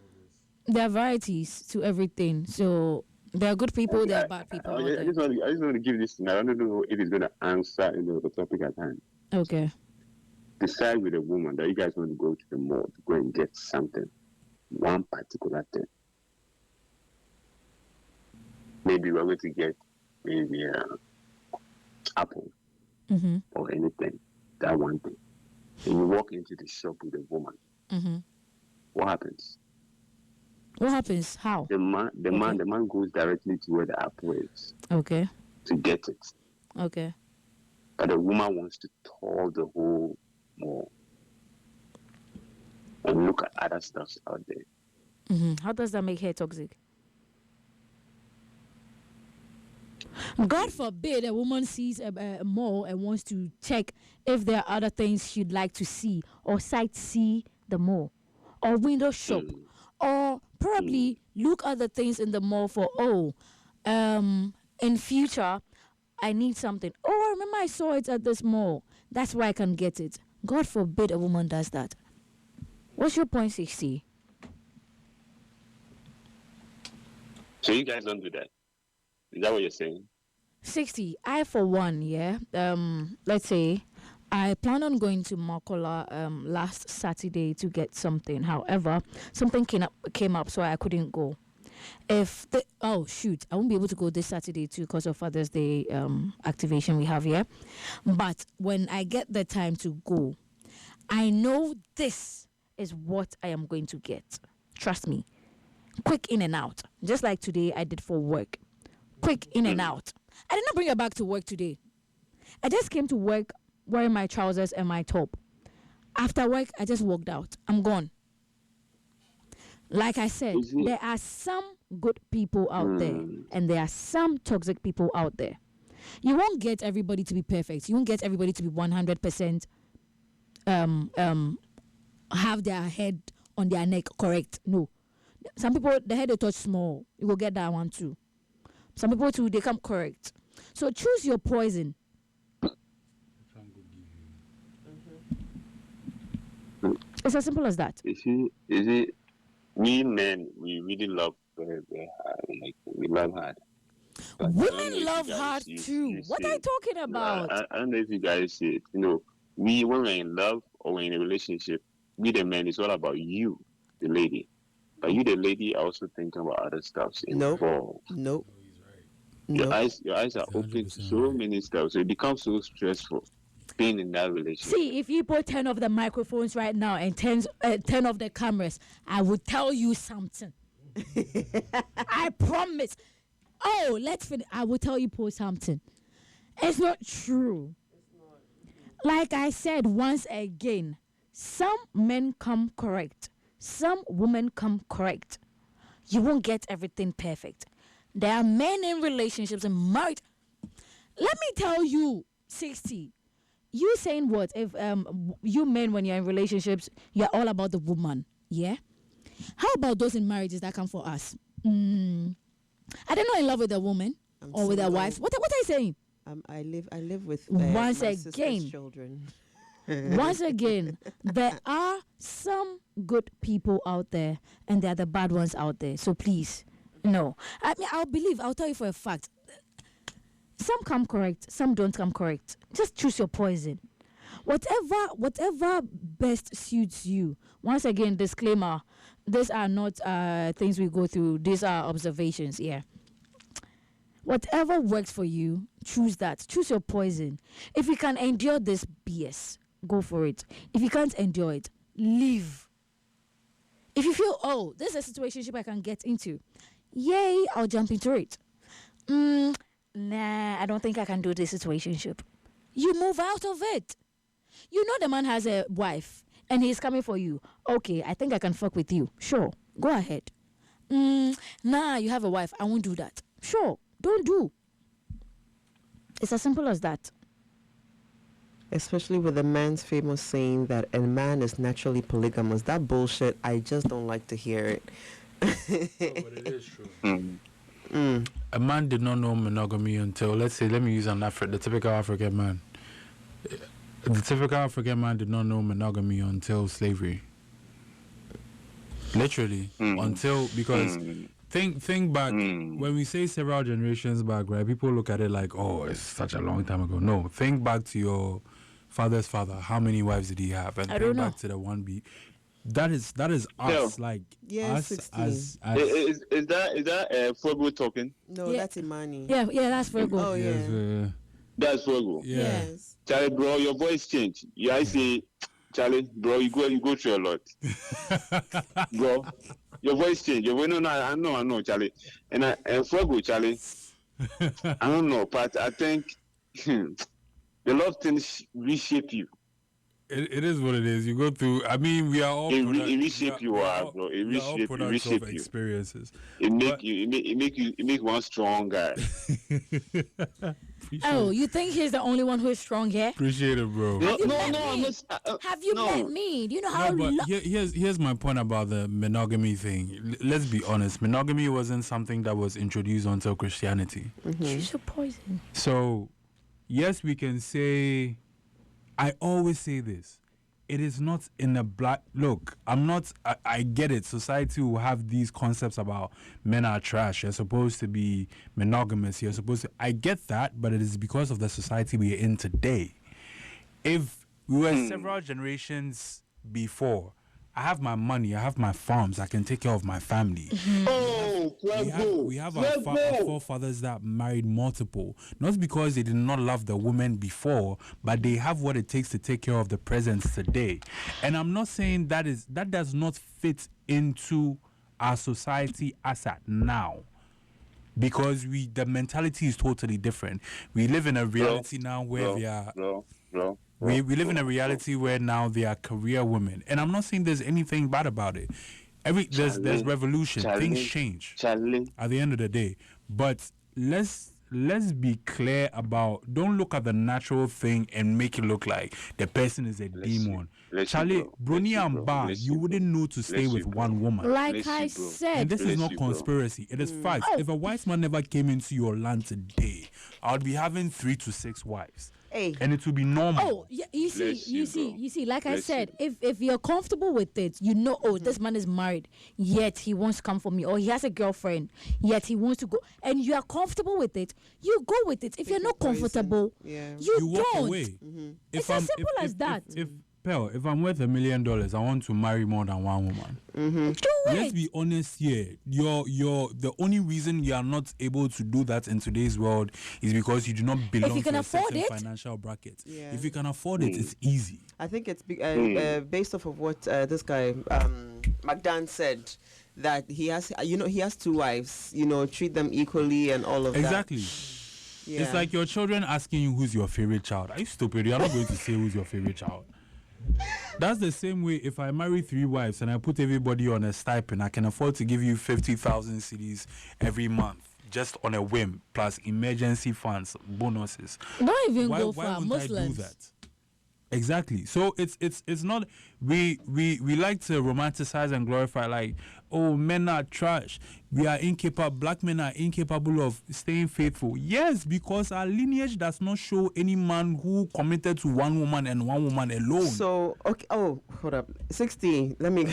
There are varieties to everything. So there are good people, there are bad people. I just want to give this. I don't know if it's going to answer the topic at hand. Okay. Decide with a woman that you guys want to go to the mall to go and get something, one particular thing. Maybe we're going to get maybe apple or anything, that one thing. And you walk into the shop with a woman. What happens? What happens? How? The man goes directly to where the apple is. Okay. To get it. Okay. But the woman wants to tour the whole mall and look at other stuff out there. How does that make her toxic? God forbid a woman sees a mall and wants to check if there are other things she'd like to see, or sightsee the mall, or window shop, or probably look at the things in the mall for, in future, I need something. Oh, I remember I saw it at this mall. That's where I can get it. God forbid a woman does that. What's your point, 60? So you guys don't do that? Is that what you're saying? 60. I, for one, yeah. Let's say I plan on going to Makola last Saturday to get something. However, something came up, so I couldn't go. Oh shoot, I won't be able to go this Saturday too because of Father's Day activation we have here. But when I get the time to go, I know this is what I am going to get. Trust me. Quick in and out. Just like today I did for work. Quick in and out. I did not bring her back to work today. I just came to work wearing my trousers and my top. After work, I just walked out. I'm gone. Like I said, there are some good people out there and there are some toxic people out there. You won't get everybody to be perfect. You won't get everybody to be 100% have their head on their neck correct. No. Some people, the head they touch small. You will get that one too. Some people too, they come correct. So choose your poison. It's as simple as that. Is it we men, we really love like we love hard. But women love hard too. What are you talking about? I don't know if you guys see it. We when we're in love or we're in a relationship, we the men, it's all about you, the lady. But you, the lady, are also thinking about other stuff involved. Nope. Your eyes are open to so many stuff, so it becomes so stressful being in that relationship. See, if you both turn off the microphones right now and turn off the cameras, I will tell you something. I promise. Oh, let's finish. I will tell you something. It's not true. Like I said once again, some men come correct. Some women come correct. You won't get everything perfect. There are men in relationships and married. Let me tell you, 60. You saying what? If you men, when you're in relationships, you're all about the woman. Yeah? How about those in marriages that come for us? Are they not in love with a woman or with a wife? What are you saying? I live with once my again sister's children. Once again, there are some good people out there and there are the bad ones out there. So please, no. I mean, I'll tell you for a fact. Some come correct, some don't come correct. Just choose your poison. Whatever best suits you. Once again, disclaimer, these are not things we go through. These are observations, yeah. Whatever works for you, choose that. Choose your poison. If you can endure this BS, go for it. If you can't endure it, leave. If you feel, this is a situationship I can get into, yay, I'll jump into it. Nah, I don't think I can do this situationship. You move out of it. You know the man has a wife and he's coming for you. Okay, I think I can fuck with you. Sure, go ahead. Nah, you have a wife. I won't do that. Sure, don't do. It's as simple as that. Especially with the man's famous saying that a man is naturally polygamous. That bullshit, I just don't like to hear it. But it is true. A man did not know monogamy until, let me use the typical African man. The typical African man did not know monogamy until slavery. Literally, because think back, when we say several generations back, right, people look at it like, it's such a long time ago. No, think back to your father's father. How many wives did he have? And think back to the one That is us, like us 16. Is that Fuego talking? No, that's Imani. Yeah, that's Fuego. Oh yeah, that's Fuego. Yeah. Yes. Charlie, bro, your voice changed. Yeah, I say, Charlie, bro, you go through a lot, bro. Your voice changed. Your voice, no, I know, Charlie. And Fuego, Charlie. I don't know, but I think the love things reshape you. It is what it is. You go through. I mean, we are all. It reshape you, bro. It reshape you. Experiences. It make one strong guy. You think he's the only one who is strong here? Appreciate it, bro. Have you met me? Do you know how? Here's my point about the monogamy thing. Let's be honest. Monogamy wasn't something that was introduced until Christianity. Choose your poison. So, yes, we can say. I always say this. It is not in a black... Look, I get it. Society will have these concepts about men are trash. You're supposed to be monogamous. You're supposed to... I get that, but it is because of the society we are in today. If we were several generations before, I have my money, I have my farms, I can take care of my family. Oh, We have our forefathers that married multiple, not because they did not love the woman before, but they have what it takes to take care of the present today. And I'm not saying that does not fit into our society as at now, because the mentality is totally different. We live in a reality now where we live in a reality where now they are career women, and I'm not saying there's anything bad about it. There's revolution, things change at the end of the day. But let's be clear about, don't look at the natural thing and make it look like the person is a demon. Charlie, Brony and Ba, you wouldn't know to stay with one woman. Like I said, and this is not conspiracy, it is facts. If a white man never came into your land today, I would be having 3 to 6 wives. Hey. And it will be normal. Oh, yeah, you see, like I said, if you're comfortable with it, this man is married, yet he wants to come for me, or he has a girlfriend, yet he wants to go, and you are comfortable with it, you go with it. If you're not comfortable, you walk don't. away. Mm-hmm. It's as simple as that. If I'm worth $1 million, I want to marry more than one woman. Mm-hmm. Let's be honest here. The only reason you are not able to do that in today's world is because you do not belong to a certain financial bracket. Yeah. If you can afford it, it's easy. I think it's based off of what this guy McDan said, that he has 2 wives. Treat them equally and all of that. Exactly. Yeah. It's like your children asking you who's your favorite child. Are you stupid? You're not going to say who's your favorite child. That's the same way if I marry 3 wives and I put everybody on a stipend, I can afford to give you 50,000 cedis every month, just on a whim, plus emergency funds, bonuses. Don't even go why for wouldn't Muslims. I do that? Exactly. So it's not, we like to romanticize and glorify, like, oh, men are trash, we are incapable, black men are incapable of staying faithful. Yes, because our lineage does not show any man who committed to one woman and one woman alone. So okay, hold up, 60, let me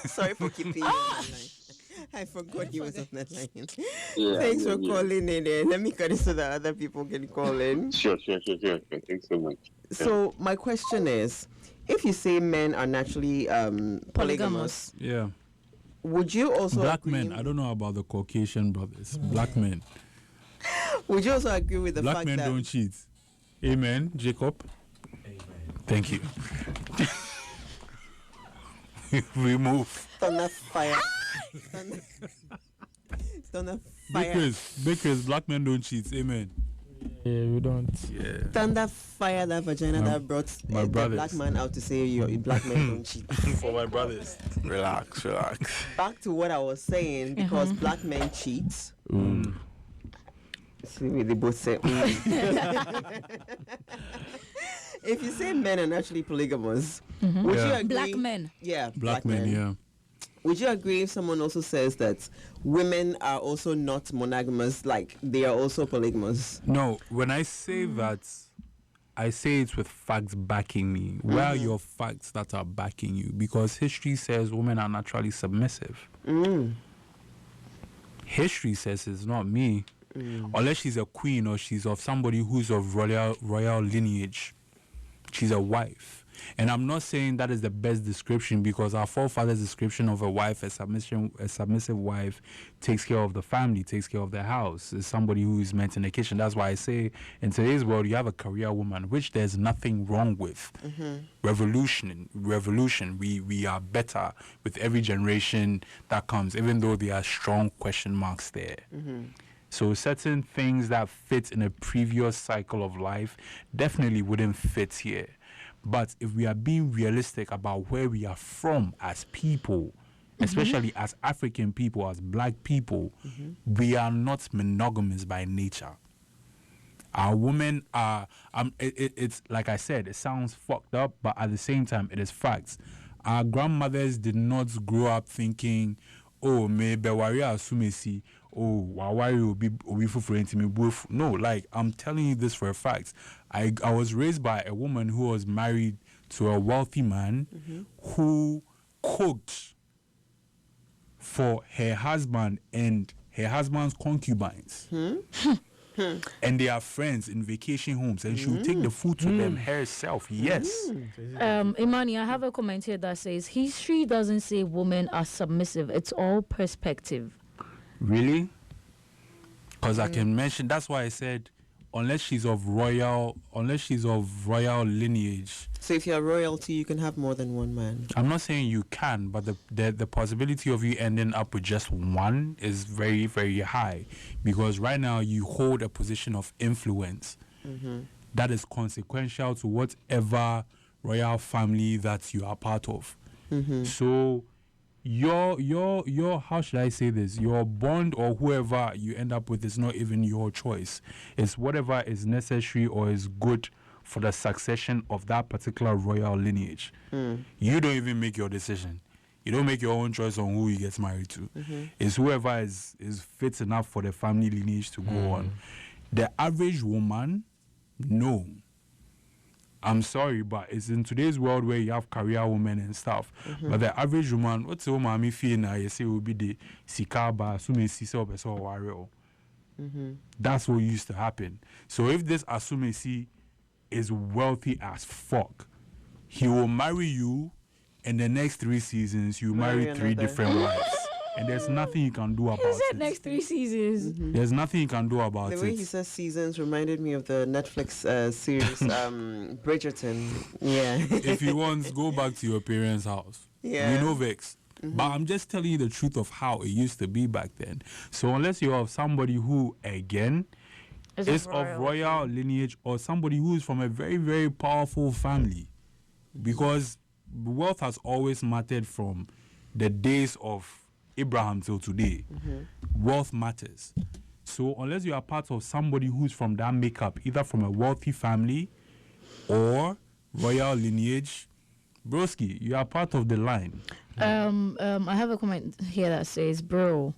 sorry for keeping you on the line. I forgot he was on the line. Thanks for calling in. Let me cut it so that other people can call in. Sure. Thanks so much. So my question is, if you say men are naturally polygamous, yeah, would you also black agree? men? I don't know about the Caucasian brothers. Black men. Would you also agree with the black fact men that don't cheat? Amen, Jacob. Amen. Thank you. We move. Thunder fire. Thunder fire. Because black men don't cheat. Amen. Yeah, we don't. Yeah. Thunder fire that vagina that brought the black man out to say your black men don't cheat. For my brothers. Relax. Back to what I was saying, because black men cheat. See, they both say. If you say men are naturally polygamous, would you agree? Black men. Yeah. Black men, yeah. Would you agree if someone also says that women are also not monogamous, like they are also polygamous? No, when I say that, I say it with facts backing me. Where are your facts that are backing you? Because history says women are naturally submissive. History says it's not me. Unless she's a queen or she's of somebody who's of royal lineage. She's a wife. And I'm not saying that is the best description, because our forefathers' description of a wife, a submissive wife, takes care of the family, takes care of the house, is somebody who is meant in the kitchen. That's why I say in today's world you have a career woman, which there's nothing wrong with. Revolution. We are better with every generation that comes, even though there are strong question marks there. So certain things that fit in a previous cycle of life definitely wouldn't fit here. But if we are being realistic about where we are from as people, especially as African people, as black people, we are not monogamous by nature. Our women are, it's like I said, it sounds fucked up, but at the same time, it is facts. Our grandmothers did not grow up thinking, oh, maybe warrior sumesi, oh, why will be for me. No, like, I'm telling you this for a fact. I was raised by a woman who was married to a wealthy man who cooked for her husband and her husband's concubines. And they are friends in vacation homes, and she will take the food to them herself. Yes. Imani, I have a comment here that says history doesn't say women are submissive. It's all perspective. Really? Because I can mention, that's why I said unless she's of royal lineage. So if you're royalty, you can have more than one man. I'm not saying you can, but the possibility of you ending up with just one is very, very high, because right now you hold a position of influence that is consequential to whatever royal family that you are part of. So your how should I say this? Your bond or whoever you end up with is not even your choice. It's whatever is necessary or is good for the succession of that particular royal lineage. You don't even make your decision. You don't make your own choice on who you get married to. It's whoever is fit enough for the family lineage to go on. The average woman, no. I'm sorry, but it's in today's world where you have career women and stuff. But the average woman, what's the woman me feel now? You say will be the sikaba, assuming si or warrior. That's what used to happen. So if this assuming is wealthy as fuck, he will marry you, and the next 3 seasons you marry 3 different wives. And there's nothing you can do about it. He said next 3 seasons. There's nothing you can do about it. The way he says seasons reminded me of the Netflix series Bridgerton. Yeah. If you want, go back to your parents' house. Yeah. You know Vex. But I'm just telling you the truth of how it used to be back then. So unless you have somebody who, again, is of royal lineage, or somebody who is from a very, very powerful family, because wealth has always mattered from the days of Abraham till today. Wealth matters. So unless you are part of somebody who's from that makeup, either from a wealthy family or royal lineage, broski, you are part of the line. I have a comment here that says, bro,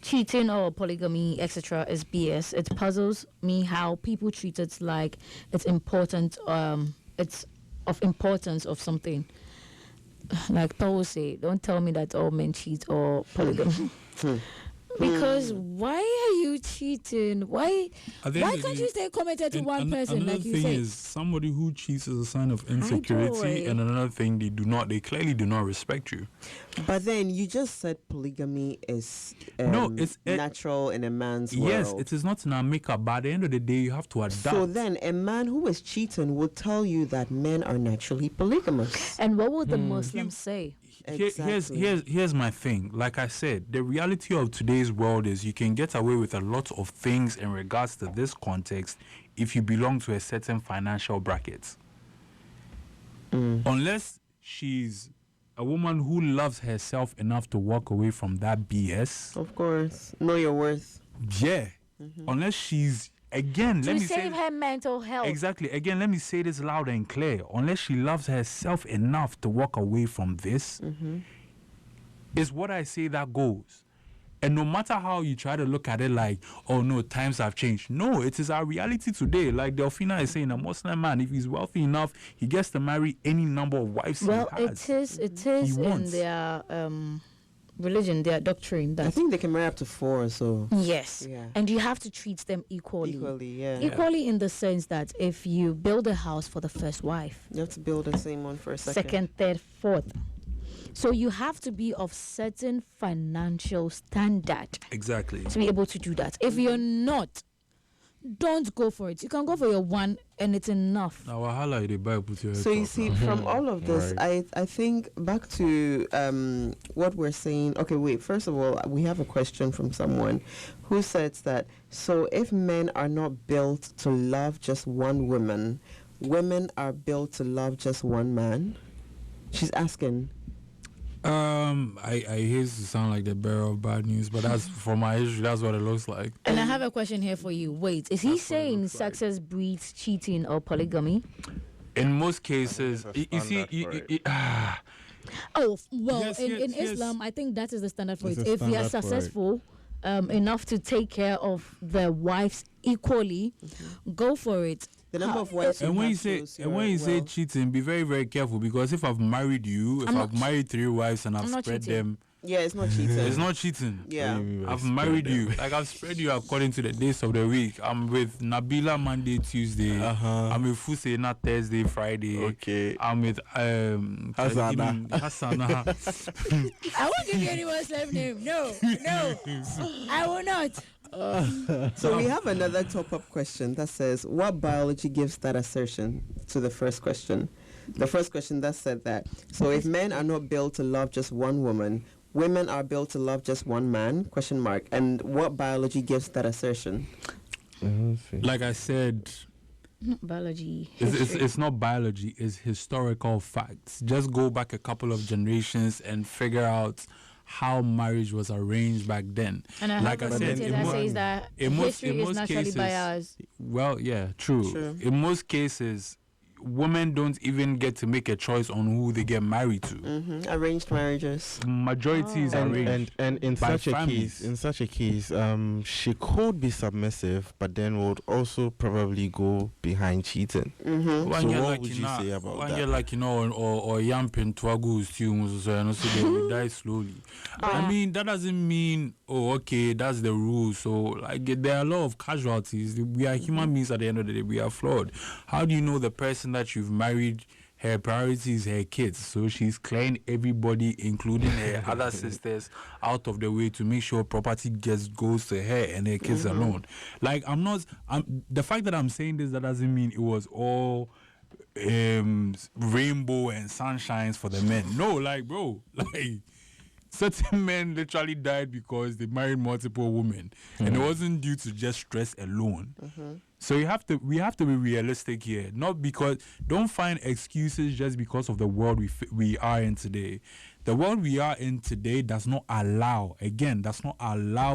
cheating or polygamy, etc., is BS. It puzzles me how people treat it like it's important. It's of importance of something. Like Paul say, don't tell me that all men cheat or polygamy. Because why are you cheating? Why can't you stay committed to one person like you say? Another thing is, somebody who cheats is a sign of insecurity, and another thing, they clearly do not respect you. But then you just said polygamy is it's natural in a man's world. Yes, it is not in our makeup, but at the end of the day, you have to adapt. So then a man who is cheating will tell you that men are naturally polygamous. And what would the Muslims say? Exactly. Here's my thing. Like I said, the reality of today's world is you can get away with a lot of things in regards to this context if you belong to a certain financial bracket. Unless she's a woman who loves herself enough to walk away from that BS. Of course. Know your worth. Yeah. Unless she's, again, let me say... To save her mental health. Exactly. Again, let me say this loud and clear. Unless she loves herself enough to walk away from this, is what I say that goes. And no matter how you try to look at it like, oh no, times have changed. No, it is our reality today. Like Delphina is saying, a Muslim man, if he's wealthy enough, he gets to marry any number of wives he has. It is in their religion, their doctrine. That I think they can marry up to 4 or so. Yes. Yeah. And you have to treat them equally. Equally, in the sense that if you build a house for the first wife, you have to build the same one for a second, third, fourth. So you have to be of certain financial standard. Exactly. To be able to do that. If you're not, don't go for it. You can go for your one and it's enough. Now, so you see, from all of this, I think back to what we're saying. Okay, wait. First of all, we have a question from someone who says that, so if men are not built to love just one woman, women are built to love just one man? She's asking. I hate to sound like the bearer of bad news, but that's from my history, that's what it looks like. And I have a question here for you. Wait, is he saying success breeds cheating or polygamy? In most cases, you see, oh, well, in Islam, I think that is the standard for it. If you are successful enough to take care of the wives equally, go for it. The number of wives. And when you say cheating, be very, very careful, because if I've married you, I've married 3 wives and I've spread them Yeah, it's not cheating. It's not cheating. Yeah. I've married you. Like, I've spread you according to the days of the week. I'm with Nabila Monday, Tuesday. I'm with Fusena Thursday, Friday. Okay. I'm with Hassana. Hassana. I won't give you anyone's last name. No, I will not. So we have another top-up question that says, what biology gives that assertion to the first question? The first question that said that, so if men are not built to love just one woman, women are built to love just one man, question mark. And what biology gives that assertion? Like I said, Biology. it's not biology, it's historical facts. Just go back a couple of generations and figure out how marriage was arranged back then. And I like have I a said, commentator that says that history is naturally biased. Well, yeah, true. In most cases, women don't even get to make a choice on who they get married to. Arranged marriages. Majority is arranged. And in by such families. a case, she could be submissive, but then would also probably go behind cheating. When So you're what like, would you say about when that? you're like, or yamping twagu stew, so they will die slowly. I mean, that doesn't mean, oh, okay, that's the rule. So, like, there are a lot of casualties. We are human beings at the end of the day. We are flawed. How do you know the person that you've married, her priority is her kids? So she's clearing everybody, including her other sisters, out of the way to make sure property goes to her and her kids alone. Like, the fact that I'm saying this, that doesn't mean it was all rainbow and sunshines for the men. No, like, bro, like, certain men literally died because they married multiple women, and it wasn't due to just stress alone. So we have to be realistic here. Not because, don't find excuses just because of the world we are in today. The world we are in today does not allow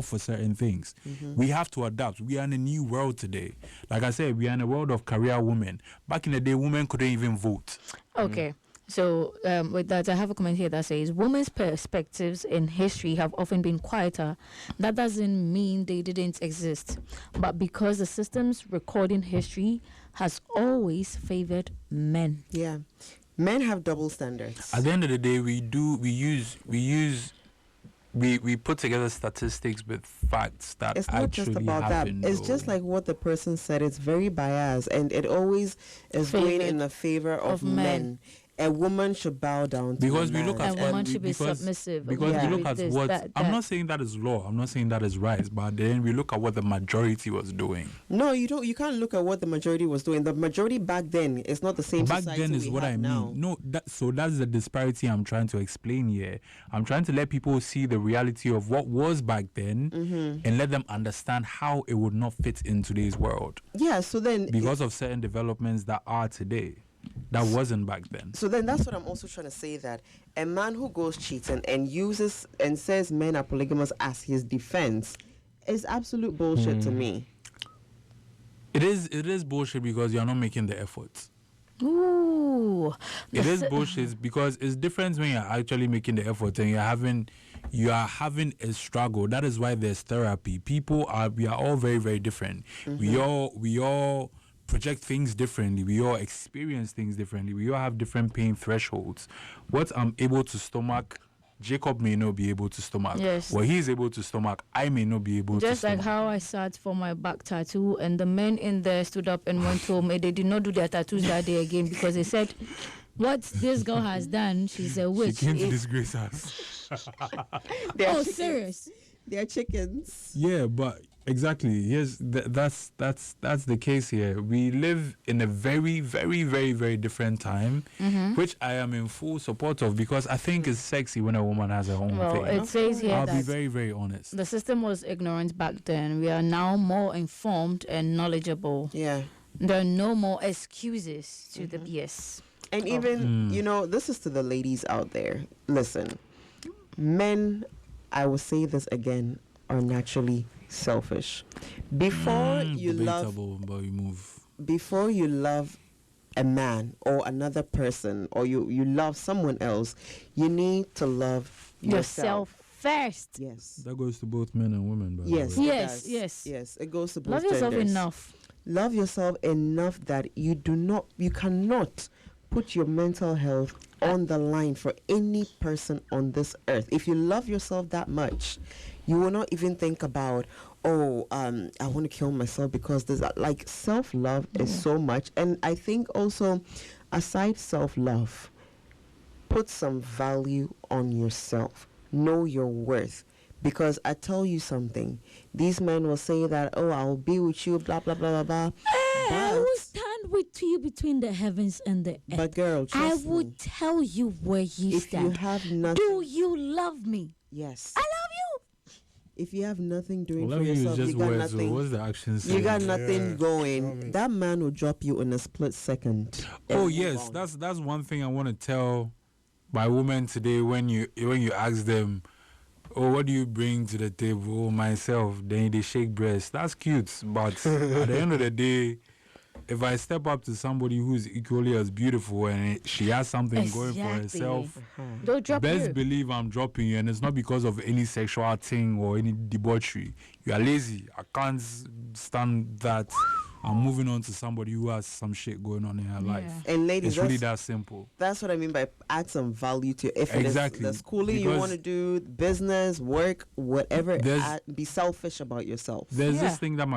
for certain things. We have to adapt. We are in a new world today. Like I said, we are in a world of career women. Back in the day, women couldn't even vote. Okay. So with that, I have a comment here that says, women's perspectives in history have often been quieter. That doesn't mean they didn't exist, but because the system's recording history has always favored men. Yeah. Men have double standards. At the end of the day, we put together statistics with facts that It's not actually just about that. happen, It's though. just like what the person said. It's very biased, and it always is going in the favor of men. A woman should bow down to because a we man. look at A woman we- should be because- submissive. Because Yeah. we look at This, what that, I'm that. not saying that is law. I'm not saying that is right, but then we look at what the majority was doing. No, you don't. You can't look at what the majority was doing. The majority back then is not the same. Back society then is we what I have mean. now. No, that's the disparity I'm trying to explain here. I'm trying to let people see the reality of what was back then and let them understand how it would not fit in today's world Yeah. So then, because of certain developments that are today that wasn't back then. So then that's what I'm also trying to say, that a man who goes cheating and uses and says men are polygamous as his defense is absolute bullshit to me. It is bullshit because you're not making the effort. Ooh. It is bullshit because it's different when you're actually making the effort and you are having a struggle. That is why there's therapy. We are all very, very different. We all project things differently. We all experience things differently. We all have different pain thresholds. What I'm able to stomach, Jacob may not be able to stomach. Yes. What he's able to stomach, I may not be able to Just stomach. like how I sat for my back tattoo and the men in there stood up and went home and they did not do their tattoos that day again because they said, what this girl has done, she's a witch. She came to disgrace us. Oh, serious? They're chickens. Yeah, but exactly. Yes, that's the case here. We live in a very, very, very, very different time, which I am in full support of because I think it's sexy when a woman has her own Well, thing. it says here I'll be that very, very honest. the system was ignorant back then. We are now more informed and knowledgeable. Yeah. There are no more excuses to the BS. And even, this is to the ladies out there. Listen, men, I will say this again, are naturally selfish. Before you love But we move. before you love a man or another person, or you love someone else, you need to love Yourself first. Yes. That goes to both men and women, by Yes. the way. it Yes, does. yes. Yes. It goes to both Love yourself genders. enough. Love yourself enough that you cannot put your mental health on the line for any person on this earth. If you love yourself that much, you will not even think about, I want to kill myself because there's like self-love is so much. And I think also, aside self-love, put some value on yourself. Know your worth. Because I tell you something, these men will say that, I'll be with you, blah, blah, blah, blah, blah. I will stand with you between the heavens and the earth. But girl, I will tell you where you stand. If you have nothing. Do you love me? Yes. I love you. If you have nothing doing Love for you yourself, is just you got words. So nothing. what's the action You saying? got nothing going. That man will drop you in a split second. Oh And yes, move on. that's one thing I want to tell my women today. When you ask them, oh, what do you bring to the table? Oh, myself. Then they shake breasts. That's cute, but at the end of the day, if I step up to somebody who's equally as beautiful and she has something going for herself, They'll drop best you. believe I'm dropping you, and it's not because of any sexual thing or any debauchery. You are lazy. I can't stand that. I'm moving on to somebody who has some shit going on in her life. And ladies, It's really that simple. that's what I mean by add some value to it. If it is Exactly. the schooling you Because want to do, business, work, whatever, There's- be selfish about yourself. There's Yeah. this thing that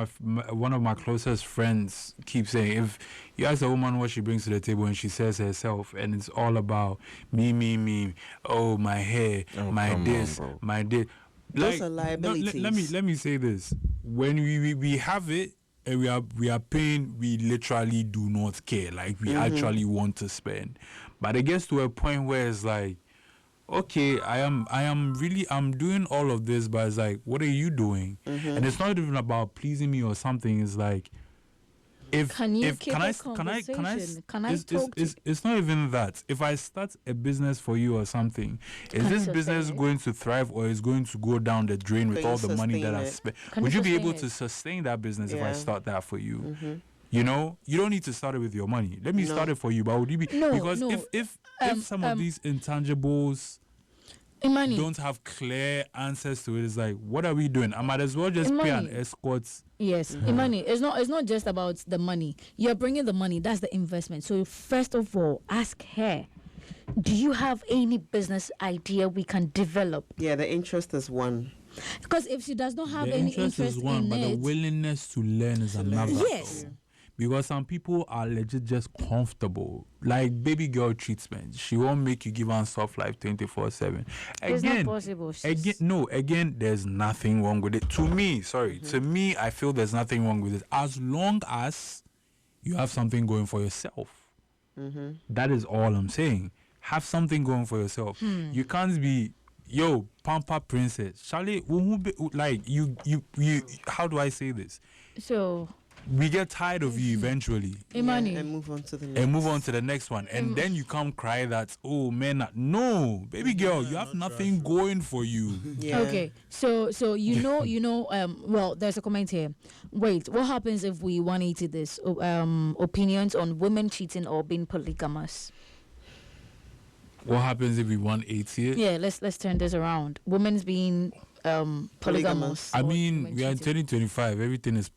one of my closest friends keeps saying. If you ask a woman what she brings to the table and she says herself, and it's all about me, oh, my hair, my come on, this, bro. my this. Those are no, liabilities. let me say this. When we have it and we are paying, we literally do not care. Like we actually want to spend. But it gets to a point where it's like, okay, I'm doing all of this, but it's like, what are you doing? And it's not even about pleasing me or something. It's like, Can you keep a conversation? Can I talk to- it's not even that. If I start a business for you or something, is Can you this business sustain it? going to thrive or is going to go down the drain with Can all you the money that sustain I it? spent? Can Would you you be able sustain to it? sustain that business if I Yeah. start that for you? You know, you don't need to start it with your money. Let me No. start it for you. But would you be No, because no. if some of these intangibles Imani. don't have clear answers to it, it's like, what are we doing? I might as well just pay an Imani. escort. Yes, Imani. It's not just about the money. You're bringing the money. That's the investment. So first of all, ask her. Do you have any business idea we can develop? Yeah, the interest is one. Because if she does not have The any interest interest is one, in but the it, willingness to learn is another. Yes. though. Because some people are legit just comfortable. Like baby girl treatment. She won't make you give her stuff like 24/7. it's not possible. Again, there's nothing wrong with it. To me, I feel there's nothing wrong with it. As long as you have something going for yourself. That is all I'm saying. Have something going for yourself. You can't be, Pampa princess. Charlie, like you, how do I say this? So, We get tired of you eventually Imani. Yeah, and move on to the next. and move on to the next one. And then you come cry that, oh man, no, baby girl, you have nothing going for you. Yeah. Okay, so well, there's a comment here. Wait, what happens if we 180 this? Opinions on women cheating or being polygamous? What happens if we 180 it? Yeah, let's turn this around. Women's being polygamous. I or mean, women we are in cheating. 2025.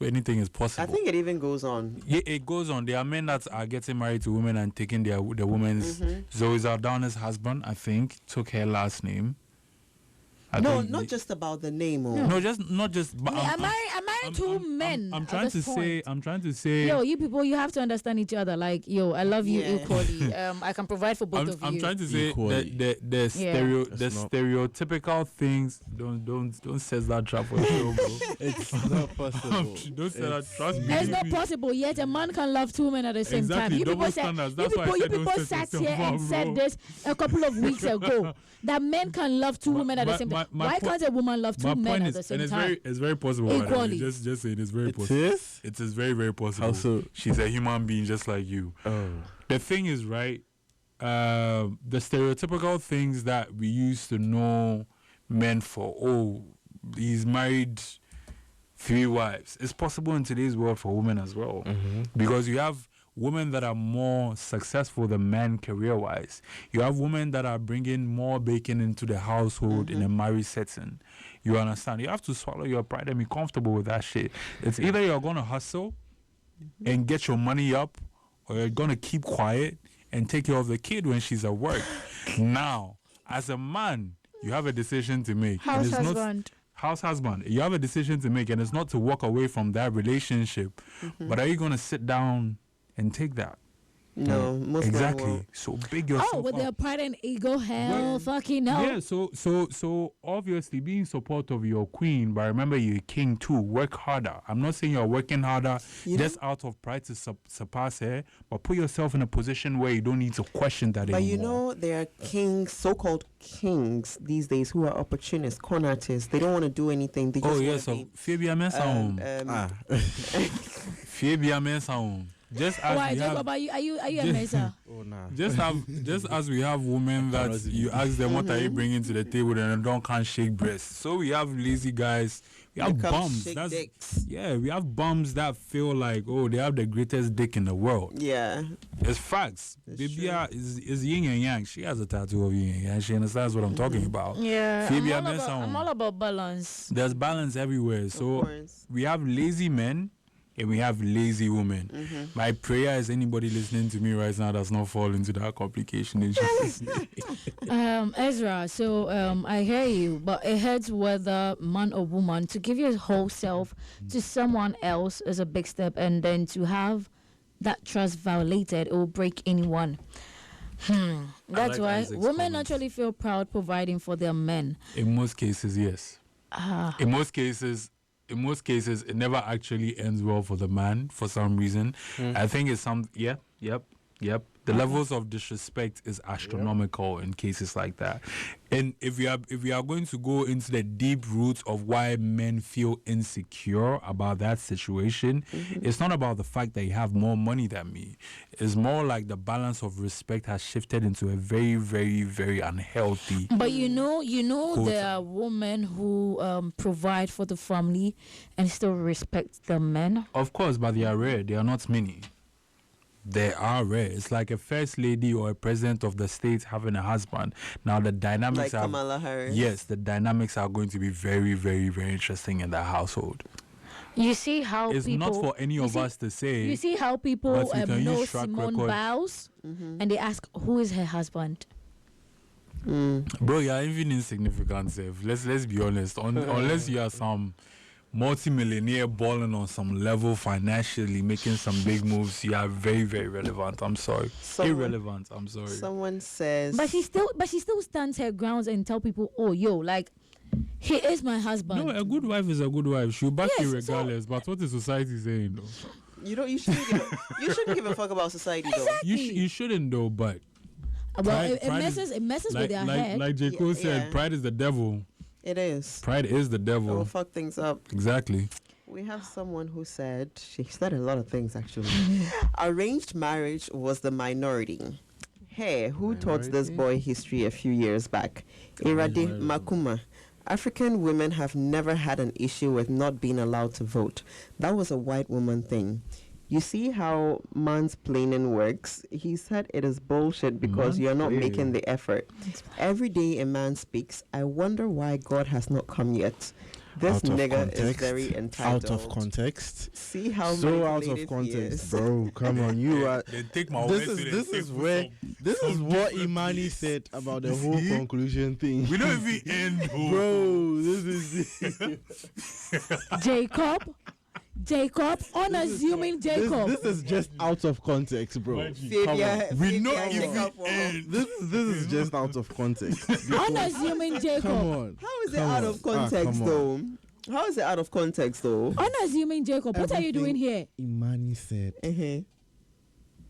Anything is possible. I think it even goes on. Yeah, it goes on. There are men that are getting married to women and taking the women's. Zoe Zaldana's husband, I think, took her last name. I No, think not just about the name. Or not just. But I'm married to men. I'm at trying to this say. point. I'm trying to say. Yo, you people, you have to understand each other. Like, I love you Yeah. equally. I can provide for both of I'm you. trying to say Equally. the It's not- stereotypical things. Don't set that trap for you, bro. It's not possible. Don't set that. Trust me. It's not possible. Yet a man can love two women at the same time. Exactly, You double people said, standards. you That's why I people, said don't set sat yourself here and up, said bro. this a couple of weeks ago. That men can love two women at the same time. my Why point- can't a woman love two My men point at is, the and same it's time? it's very possible. by the way. Equally. Just saying, it's very It possible. is? It is very, very possible. How so? She's a human being just like you. Oh. The thing is, right? The stereotypical things that we used to know men for. Oh, he's married 3 wives. It's possible in today's world for women as well, because you have women that are more successful than men career-wise. You have women that are bringing more bacon into the household in a married setting. You understand? You have to swallow your pride and be comfortable with that shit. It's either you're going to hustle and get your money up, or you're going to keep quiet and take care of the kid when she's at work. Now, as a man, you have a decision to make. House husband. House husband. You have a decision to make, and it's not to walk away from that relationship. But are you going to sit down and take that? No, most exactly. So big yourself. Oh, with their pride and ego, hell, fucking no. Yeah. So obviously, being support of your queen, but remember you're a king too. Work harder. I'm not saying you're working harder just out of pride to surpass her, but put yourself in a position where you don't need to question that anymore. But you know, there are kings, so-called kings these days, who are opportunists, con artists. They don't want to do anything. They just Fabia Mensahum. Fabia Mensahum. Just as why, we Jacob, are you a mesa? Oh, nah. Just as we have women that you ask them what are you bringing to the table and they can't shake breasts. So we have lazy guys. We have bums. We have bums that feel like they have the greatest dick in the world. Yeah, it's facts. Bibia is yin and yang. She has a tattoo of yin and yang. She understands what I'm talking about. Yeah, I'm all about balance. There's balance everywhere. So we have lazy men. And we have lazy women. My prayer is anybody listening to me right now does not fall into that complication in Jesus' name. Ezra, so I hear you, but it hurts whether man or woman. To give your whole self to someone else is a big step, and then to have that trust violated, it will break anyone. That's why women naturally feel proud providing for their men. In most cases, yes. In most cases, it never actually ends well for the man for some reason. I think it's yep. The levels of disrespect is astronomical in cases like that. And if we are going to go into the deep roots of why men feel insecure about that situation, it's not about the fact that you have more money than me. It's more like the balance of respect has shifted into a very, very, very unhealthy. But you know, there are women who provide for the family and still respect the men. Of course, but they are rare. They are not many. They are rare. It's like a first lady or a president of the state having a husband. Now the dynamics like Kamala Harris. Yes, the dynamics are going to be very, very, very interesting in the household. You see how it's not for any of us to say. You see how people know Simone Biles and they ask who is her husband. Bro, you're even insignificant, Seth. Let's be honest. Unless you are some multi-millionaire balling on some level financially, making some big moves, you are very, very relevant. I'm sorry. Irrelevant. I'm sorry. Someone says, but she still stands her grounds and tell people, he is my husband. No, a good wife is a good wife. She'll back you regardless. But what is society saying, though? You shouldn't give a fuck about society, though. You shouldn't, though. But it messes with their head. Like J. Cole said, pride is the devil. It is. Pride is the devil. It will fuck things up. Exactly. We have someone who said, she said a lot of things actually. Arranged marriage was the minority. Hey, who taught this boy history a few years back? Irade Makuma. African women have never had an issue with not being allowed to vote. That was a white woman thing. You see how mansplaining works? He said it is bullshit because you're not making the effort. Every day a man speaks. I wonder why God has not come yet. This nigga is very entitled. Out of context. See how so out of context, bro. Come on, you are. This is what Imani said about the whole conclusion thing. We don't even end, bro. This is Jacob, unassuming Jacob. This is just out of context, bro. We know this is just out of context. Unassuming Jacob. Come on. How is it out of context, though? How is it out of context, though? Unassuming Jacob, what are you doing here? Imani said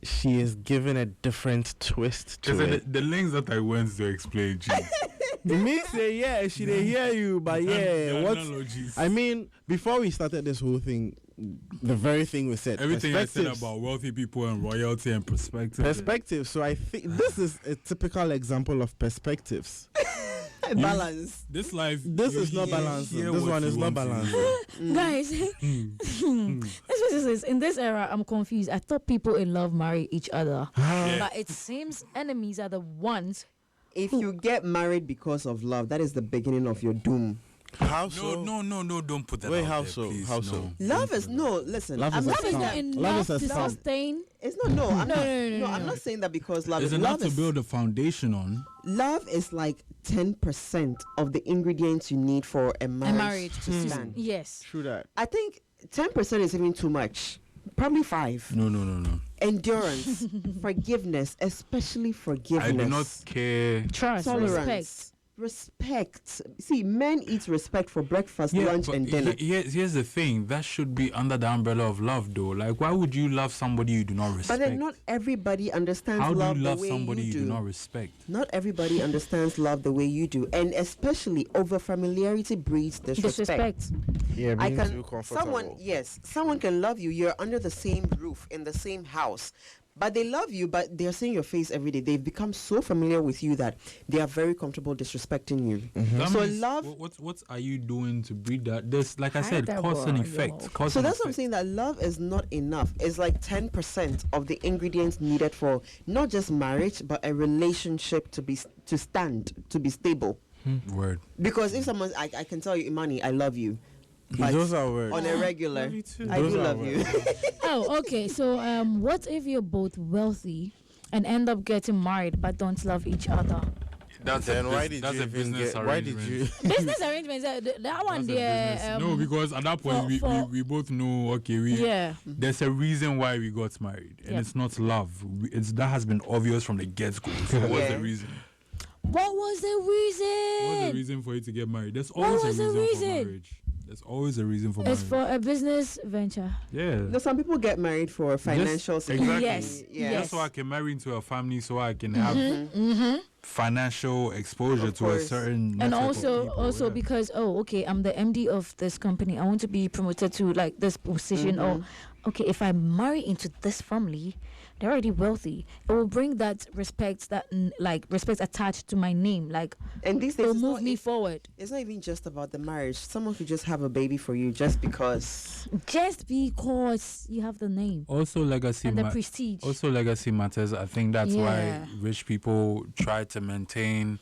she is given a different twist to it. The links that I went to explain, me say she didn't hear you, but I mean, before we started this whole thing, the very thing we said, everything I said about wealthy people and royalty and perspective. So I think this is a typical example of perspectives. Balance. This life. This is not balanced. This one is not balanced. Guys, in this era, I'm confused. I thought people in love marry each other, but it seems enemies are the ones. If you get married because of love, that is the beginning of your doom. How so? No, don't put that Wait, out how there, so? please, How no. so? Love is no. Listen, Love I'm is not a Love is saying not that. enough is a to stamp. sustain. It's not. No, I'm not. no, I'm not saying that because love. Is enough Love to is build a foundation on. love is like 10% of the ingredients you need for a marriage, to stand. Yes. True that. I think 10% is even too much. Probably 5. No. Endurance, forgiveness, especially forgiveness. I do not care. Trust, Tolerance, respect. See, men eat respect for breakfast, lunch, but and dinner. Here's the thing. That should be under the umbrella of love, though. Like, why would you love somebody you do not respect? But then not everybody understands How do love you love the way somebody you you do not respect? Not everybody understands love the way you do, and especially over familiarity breeds disrespect. Yeah, I being can too comfortable. someone can love you. You're under the same roof in the same house, but they love you, but they're seeing your face every day. They've become so familiar with you that they are very comfortable disrespecting you. That So means love. What are you doing to breed that? There's, like I said, Hide that cause and word, effect. yo. Cause So and that's what I'm effect. saying, that love is not enough. It's like 10% of the ingredients needed for not just marriage, but a relationship to be stable. Word. Because if someone, I can tell you, Imani, I love you. But Those are words. on a regular, Love you too. I Those do are love you. Oh, okay. So, what if you're both wealthy and end up getting married but don't love each other? That's Then a why bus- did that's you a even business get? Why did arrangement. you? Business arrangements. That one That's a there. business. No, because at that point we both know. Okay, Yeah. there's a reason why we got married, and Yeah. it's not love. It's that has been obvious from the get go. So what's Yeah. the reason? What was the reason? What's the reason for you to get married? There's What always was the a reason, reason? for marriage. There's always a reason for It's marriage. for a business venture. Yeah. No, some people get married for financial security. exactly. Yes. Yeah. Just so I can marry into a family, so I can have financial exposure Of to a course. certain And network of also people, yeah. because okay, I'm the MD of this company. I want to be promoted to like this position. Or okay, if I marry into this family, they're already wealthy. It will bring that respect, respect attached to my name. Like And these it days, will it's move not, me forward. it's not even just about the marriage. Someone could just have a baby for you just because. Just because you have the name Also legacy and the prestige. Also, legacy matters. I think that's Yeah. why rich people try to maintain.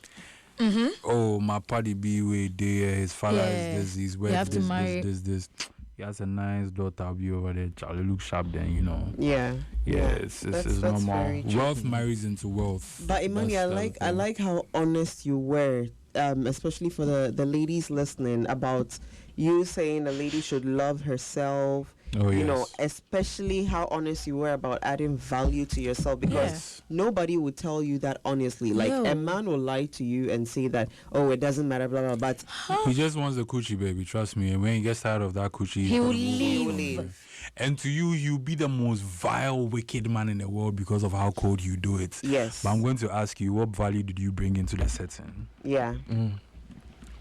Oh, my party be with his father Yeah. is this. He's You worth have to this, marry. this. He has a nice daughter. I'll be over there. Charlie look sharp. Then Yeah. it's That's normal. very true. Wealth marries into wealth. But Imani, I That's the like thing. how honest you were, especially for the ladies listening, about you saying a lady should love herself. Oh, You know, yes. especially how honest you were about adding value to yourself, because nobody would tell you that honestly. Like No. a man will lie to you and say that, oh, it doesn't matter, blah blah. But He just wants the coochie, baby. Trust me. And when he gets tired of that coochie, he's He will gonna move on leave. from you. And to you, you'll be the most vile, wicked man in the world because of how cold you do it. yes, But I'm going to ask you, what value did you bring into the setting? yeah,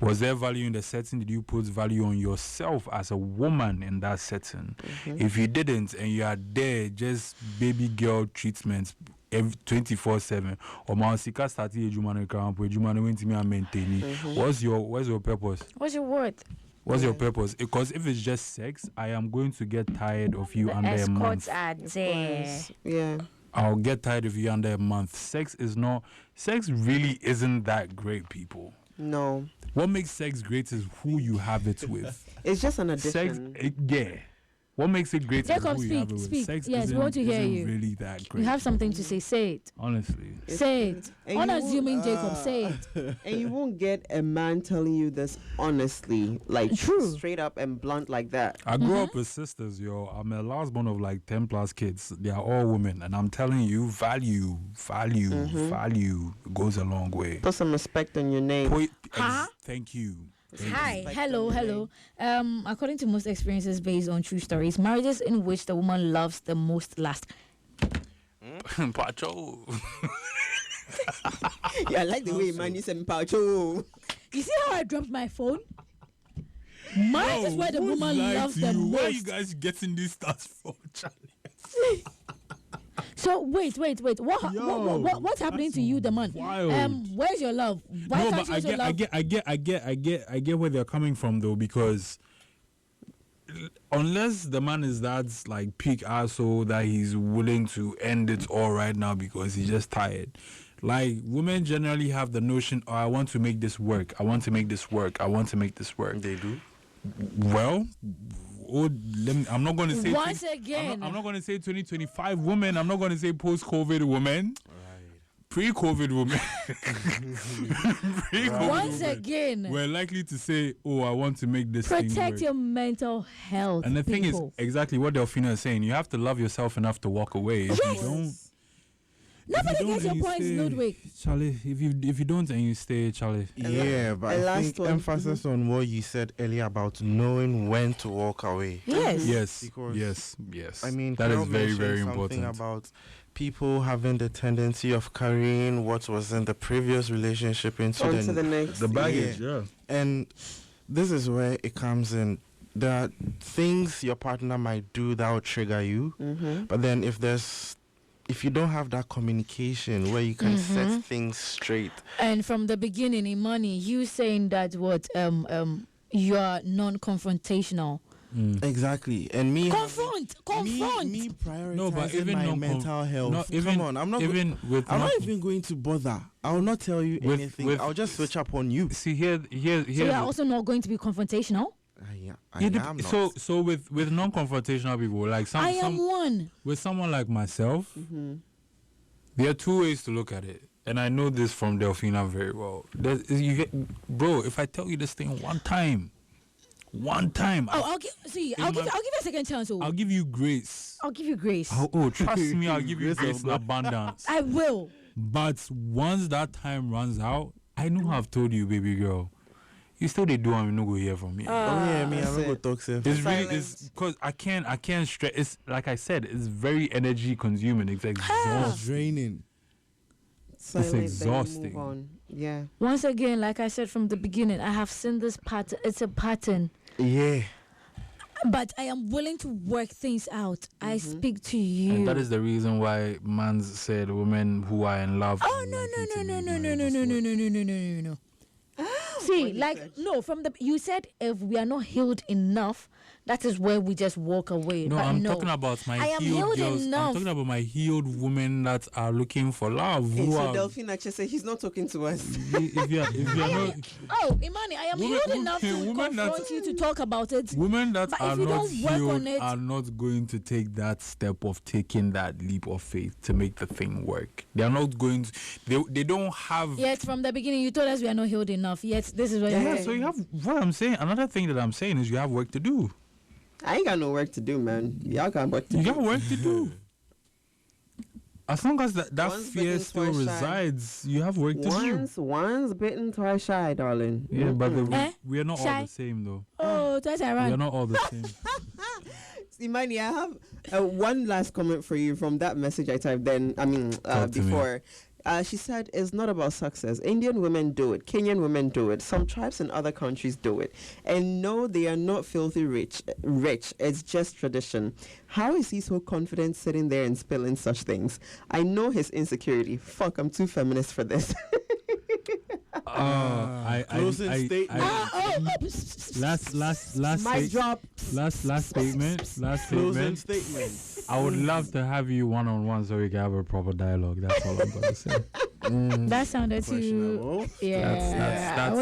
Was there value in the setting? Did you put value on yourself as a woman in that setting? If you didn't, and you are there just baby girl treatment 24/7, or Mausika started Ejumane Camp, Ejumane went to me and maintaining. What's your purpose? What's your word? What's your purpose? Because if it's just sex, I am going to get tired of you The under a month. escorts are there. yeah. I'll get tired of you under a month. Sex really isn't that great, people. No, What makes sex great is who you have it with. it's just an Sex, addition. yeah. What makes it great Jacob, is who you have it with. speak. Sex Yes, we isn't, want to hear isn't you. really that great. You have something to say. Say it. Honestly. Say it. And you Unassuming Jacob. Say it. And you won't get a man telling you this honestly, like True. straight up and blunt like that. I grew up with sisters, yo. I'm a last born of like 10 plus kids. They are all women. And I'm telling you, value goes a long way. Put some respect on your name. Thank you. Hi, hello. According to most experiences based on true stories, marriages in which the woman loves the most last. Pacho. Yeah, I like the way Imani said Pacho. You see how I dropped my phone? Marriage is where the woman loves the most. Where are you guys getting these stats from, Charlie? So wait. What's happening to you, the man? wild. Where's your love? Why No, can't but you show love? I get where they're coming from though, because unless the man is that like peak asshole that he's willing to end it all right now because he's just tired, Like, women generally have the notion, oh, I want to make this work. I want to make this work. I want to make this work. They do. Well, I'm not going to say... Once again... I'm not going to say 2025 women. I'm not going to say post-COVID women. Pre-COVID women. Once again, we're likely to say, oh, I want to make this thing protect work. your mental health. And the thing is, people. exactly what Delphina is saying. You have to love yourself enough to walk away. If you don't... Nobody gets your points, Ludwig. Charlie, if you don't and you stay, Charlie. Yeah, but I think emphasis on what you said earlier about knowing when to walk away. Yes. Yes. I mean, that Carol is very, very mentioned important. something about people having the tendency of carrying what was in the previous relationship into the next. the baggage, yeah. And this is where it comes in. There are things your partner might do that will trigger you, but then if you don't have that communication where you can set things straight. And from the beginning, Imani, you saying that you are non-confrontational. Exactly. And me confront me prioritizing No, but even my mental health. Come on, I'm not even I'm not even going to bother. I'll not tell you anything. I'll just switch up on you. See here. So you're also not going to be confrontational? I am not. So with non-confrontational people, like I am one. With someone like myself, there are two ways to look at it. And I know this from Delphina very well. Bro, if I tell you this thing one time. I'll give you a second chance. I'll give you grace. I'll give you grace. Trust me, I'll give you grace in abundance. I will. But once that time runs out, I know I've told you, baby girl. You still they do and you no go hear from me. I'm not going to talk to It's really because I can't stress. It's like I said, it's very energy consuming. It's exhausting. draining. It's exhausting. Yeah. Once again, like I said from the beginning, I have seen this pattern. It's a pattern. Yeah. But I am willing to work things out. I speak to you. And that is the reason why man said women who are in love. Oh no. See, you said if we are not healed enough, that is where we just walk away. No, but I'm talking about my healed girls. I'm talking about my healed women that are looking for love. So Delphine actually said he's not talking to us. if you're not, Imani, I am healed enough to confront you to talk about it. Women that but are if you not don't work healed on it, are not going to take that step of taking that leap of faith to make the thing work. They are not going to. They don't have. Yet from the beginning, you told us we are not healed enough. Yet this is what you're saying. So you have what I'm saying. Another thing that I'm saying is you have work to do. I ain't got no work to do, man. Y'all got work to do. You got work to do. As long as that Once fear bitten, still twice shy. resides, you have work to do. Once bitten, twice shy, darling. Yeah, but we are not Shy? all the same, though. Oh, twice I We are ran. not all the same. Imani, I have one last comment for you from that message I typed Talk to me. before. She said, it's not about success. Indian women do it. Kenyan women do it. Some tribes in other countries do it. And no, they are not filthy rich. It's just tradition. How is he so confident sitting there and spilling such things? I know his insecurity. Fuck, I'm too feminist for this. Closing statement. Last Mic drop. Last statement. Closing statement. I would love to have you one-on-one so we can have a proper dialogue. That's all I'm going to say. That sounded too. Questionable. Yeah. I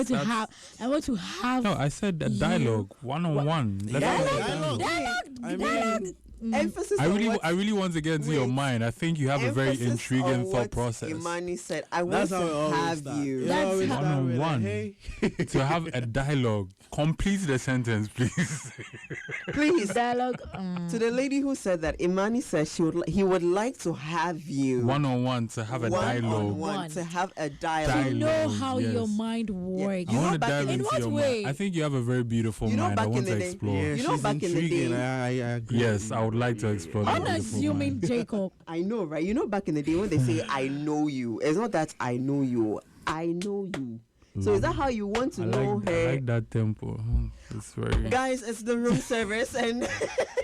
want to have. No, I said a dialogue, one-on-one. Let's have a Dialogue. Emphasis I on really, what I really want to get into your Wait. mind. I think you have a very emphasis intriguing on thought what process. Imani said, I want That's how it to always have starts. you. It That's always how- start with a, One-on-one. hey. To have a dialogue. Complete the sentence, please. Please. Dialogue. To the lady who said that, Imani said he would like to have you. One-on-one to have a dialogue. One to have a dialogue. Dialogue. To know how yes. your mind works. I want to back dive in- in into what your way? mind. I think you have a very beautiful You know, mind. I back want in to the day- explore. Yeah, You know, she's back in the intriguing. day- I agree. Yes, I would like to explore that beautiful mind. Unassuming Jacob. I know, right? You know, back in the day when they say, I know you, it's not that I know you. I know you. So is that how you want to know I her? like that tempo. It's very... Guys, it's the room service and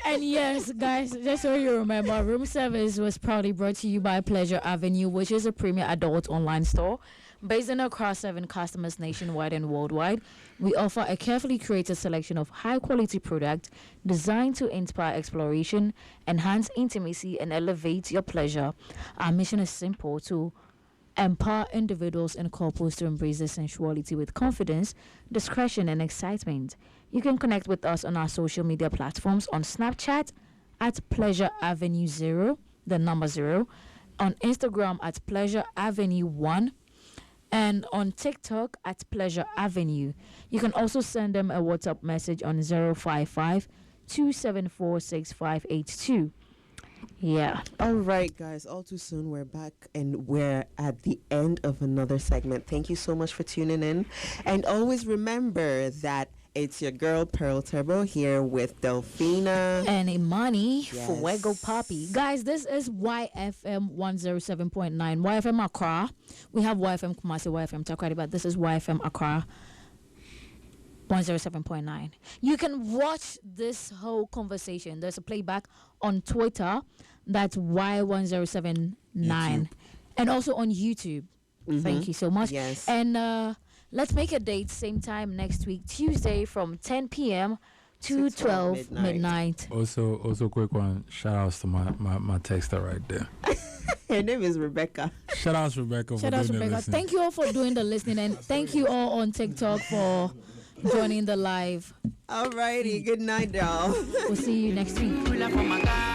And yes, guys, just so you remember, room service was proudly brought to you by Pleasure Avenue, which is a premier adult online store based in across 7 customers nationwide and worldwide. We offer a carefully curated selection of high-quality products designed to inspire exploration, enhance intimacy, and elevate your pleasure. Our mission is simple: to empower individuals and couples to embrace their sensuality with confidence, discretion, and excitement. You can connect with us on our social media platforms on Snapchat at Pleasure Avenue 0, the number 0, on Instagram at Pleasure Avenue 1, and on TikTok at Pleasure Avenue. You can also send them a WhatsApp message on 055 274 6582. Yeah. All right, guys. All too soon, we're back and we're at the end of another segment. Thank you so much for tuning in. And always remember that it's your girl, Pearl Turbo, here with Delphina. And Imani Yes. for Wego Poppy. Guys, this is YFM 107.9. YFM Accra. We have YFM Kumasi, YFM Takrady, but this is YFM Accra 107.9. You can watch this whole conversation. There's a playback on Twitter. That's Y1079. YouTube. And also on YouTube. Thank you so much. Yes. And let's make a date same time next week, Tuesday from 10 p.m. to 12 midnight. Also, quick one. Shout outs to my texter right there. Her name is Rebecca. Shout outs Rebecca. Shout out to Rebecca. Thank you all for doing the listening, and thank you all on TikTok for joining the live. All righty. Good night, y'all. We'll see you next week.